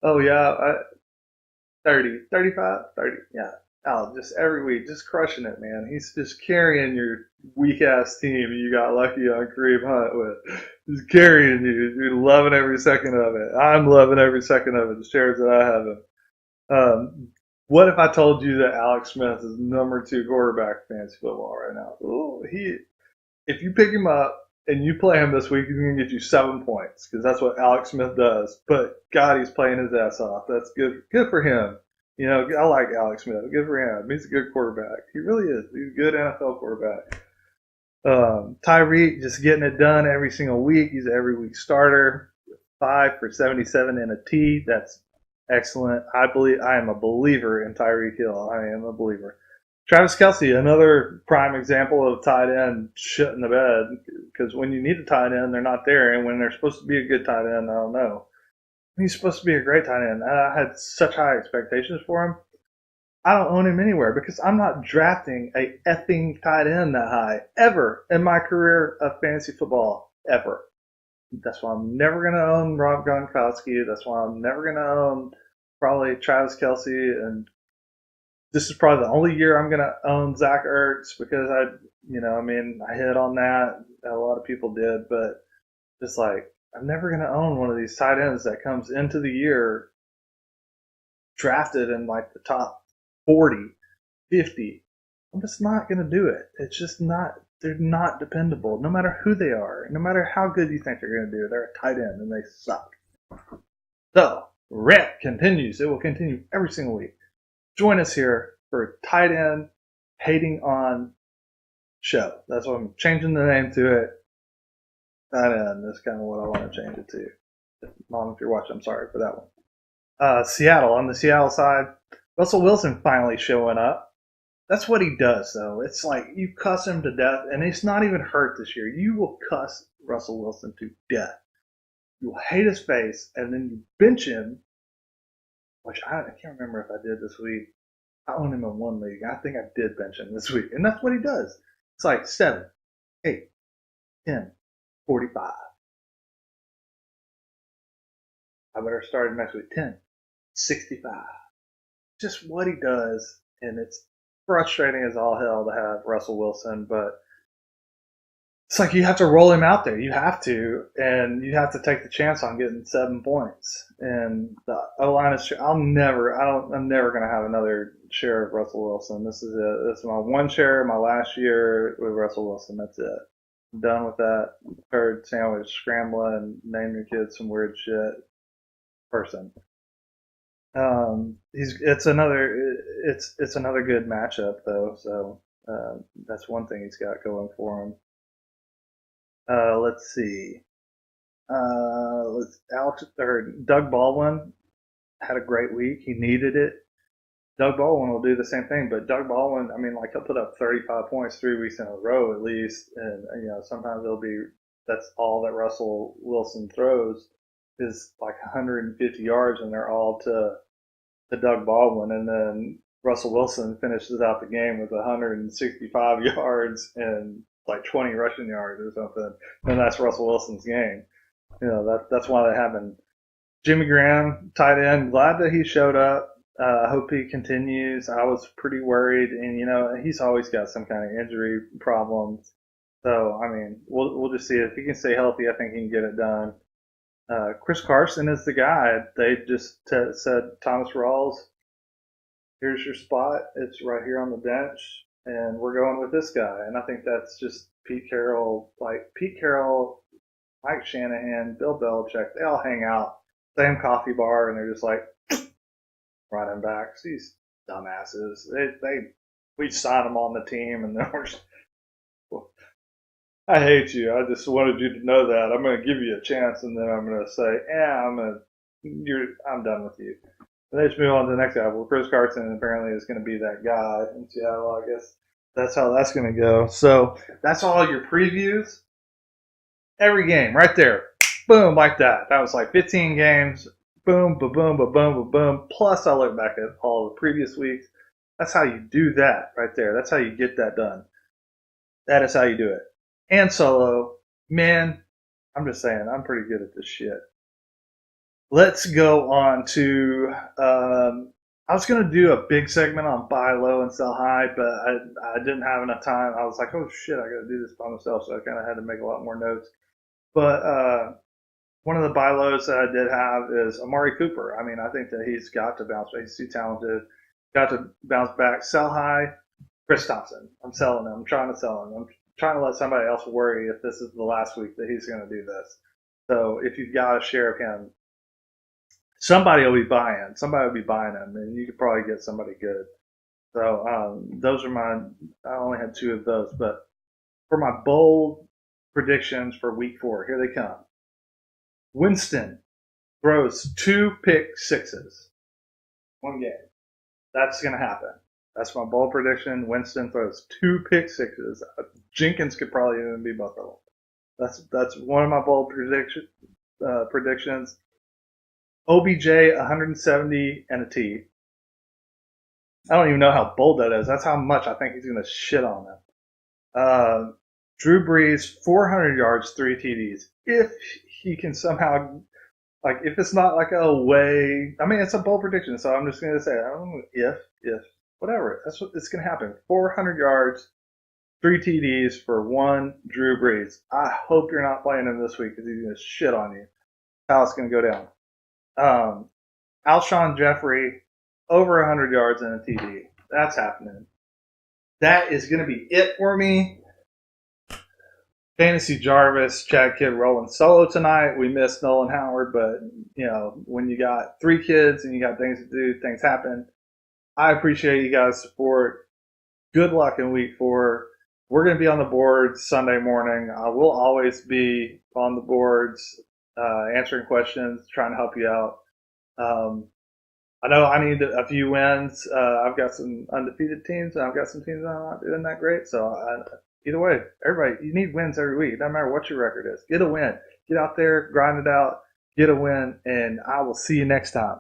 Speaker 2: Oh yeah, 30, 35, 30. Yeah. Oh, just every week, just crushing it, man. He's just carrying your weak ass team you got lucky on Kareem Hunt with. He's carrying you. You're loving every second of it. I'm loving every second of it. The shares that I have him. What if I told you that Alex Smith is number 2 quarterback in fantasy football right now? Ooh, if you pick him up and you play him this week, he's going to get you 7 points because that's what Alex Smith does. But God, he's playing his ass off. That's good. Good for him. You know, I like Alex Smith. Good for him. He's a good quarterback. He really is. He's a good NFL quarterback. Tyreek just getting it done every single week. He's an every week starter. 5 for 77 and a T. That's excellent. I am a believer in Tyreek Hill. I am a believer. Travis Kelce, another prime example of tight end shit in the bed. Because when you need a tight end, they're not there, and when they're supposed to be a good tight end, I don't know. He's supposed to be a great tight end. I had such high expectations for him. I don't own him anywhere because I'm not drafting a effing tight end that high ever in my career of fantasy football ever. That's why I'm never going to own Rob Gronkowski. That's why I'm never going to own probably Travis Kelce. And this is probably the only year I'm going to own Zach Ertz because I hit on that. A lot of people did, but just like, I'm never going to own one of these tight ends that comes into the year drafted in like the top 40, 50. I'm just not going to do it. It's just not, they're not dependable. No matter who they are, no matter how good you think they're going to do, they're a tight end and they suck. So, rant continues. It will continue every single week. Join us here for tight end hating on show. That's what I'm changing the name to it. Tight end. That's kind of what I want to change it to. Mom, if you're watching, I'm sorry for that one. Seattle. On the Seattle side, Russell Wilson finally showing up. That's what he does, though. It's like you cuss him to death, and he's not even hurt this year. You will cuss Russell Wilson to death. You will hate his face, and then you bench him, which I can't remember if I did this week. I own him in one league. I think I did bench him this week, and that's what he does. It's like 7, 8, 10, 45. I better start next week. 10, 65. Just what he does, and it's frustrating as all hell to have Russell Wilson, but it's like you have to roll him out there. You have to, and you have to take the chance on getting 7 points. And the O-line is. I'm never going to have another share of Russell Wilson. This is it. This is my one share, my last year with Russell Wilson. That's it. I'm done with that third sandwich scrambling, name your kid some weird shit person. It's another good matchup though. So that's one thing he's got going for him. Let's see. Doug Baldwin had a great week. He needed it. Doug Baldwin will do the same thing, but Doug Baldwin, I mean, like he'll put up 35 points 3 weeks in a row at least, and sometimes that's all that Russell Wilson throws is like 150 yards, and they're all to Doug Baldwin, and then Russell Wilson finishes out the game with 165 yards and like 20 rushing yards or something, and that's Russell Wilson's game. That's why that happened. Jimmy Graham, tight end, glad that he showed up. I hope he continues. I was pretty worried, and he's always got some kind of injury problems. So I mean, we'll just see if he can stay healthy. I think he can get it done. Chris Carson is the guy. They just said, Thomas Rawls, here's your spot. It's right here on the bench, and we're going with this guy. And I think that's just Pete Carroll, Mike Shanahan, Bill Belichick. They all hang out, same coffee bar, and they're just like running backs. These dumbasses. We signed them on the team, and then we're just, I hate you. I just wanted you to know that. I'm going to give you a chance, and then I'm going to say, I'm done with you. And they just move on to the next guy. Well, Chris Carson apparently is going to be that guy in Seattle. I guess that's how that's going to go. So that's all your previews. Every game right there. Boom, like that. That was like 15 games. Boom, ba boom, ba boom, ba boom. Plus, I look back at all the previous weeks. That's how you do that right there. That's how you get that done. That is how you do it. And solo, man, I'm just saying, I'm pretty good at this shit. Let's go on to, I was going to do a big segment on buy low and sell high, but I didn't have enough time. I was like, oh shit, I got to do this by myself, so I kind of had to make a lot more notes. But one of the buy lows that I did have is Amari Cooper. I mean, I think that he's got to bounce back. He's too talented. Got to bounce back. Sell high, Chris Thompson. I'm selling him. I'm trying to sell him. I'm trying to let somebody else worry if this is the last week that he's going to do this. So if you've got a share of him, somebody will be buying. Somebody will be buying him, and you could probably get somebody good. So those are I only had 2 of those. But for my bold predictions for week 4, here they come. Winston throws 2 pick sixes. 1 game. That's going to happen. That's my bold prediction. Winston throws 2 pick sixes. Jenkins could probably even be both of them. That's one of my bold predictions. OBJ 170 and a T. I don't even know how bold that is. That's how much I think he's going to shit on them. Drew Brees 400 yards, 3 TDs. If he can somehow, like, if it's not like a way, I mean, it's a bold prediction, so I'm just going to say, I don't know if, whatever. That's what it's going to happen. 400 yards, 3 TDs for 1 Drew Brees. I hope you're not playing him this week because he's going to shit on you. How it's going to go down. Alshon Jeffrey, over 100 yards and a TD. That's happening. That is going to be it for me. Fantasy J.A.R.V.I.S, Chad Kidd rolling solo tonight. We missed Nolan Howard, but, when you got 3 kids and you got things to do, things happen. I appreciate you guys' support. Good luck in week 4. We're going to be on the boards Sunday morning. I will always be on the boards, answering questions, trying to help you out. I know I need a few wins. I've got some undefeated teams, and I've got some teams that are not doing that great. So either way, everybody, you need wins every week. It doesn't matter what your record is. Get a win. Get out there, grind it out, get a win, and I will see you next time.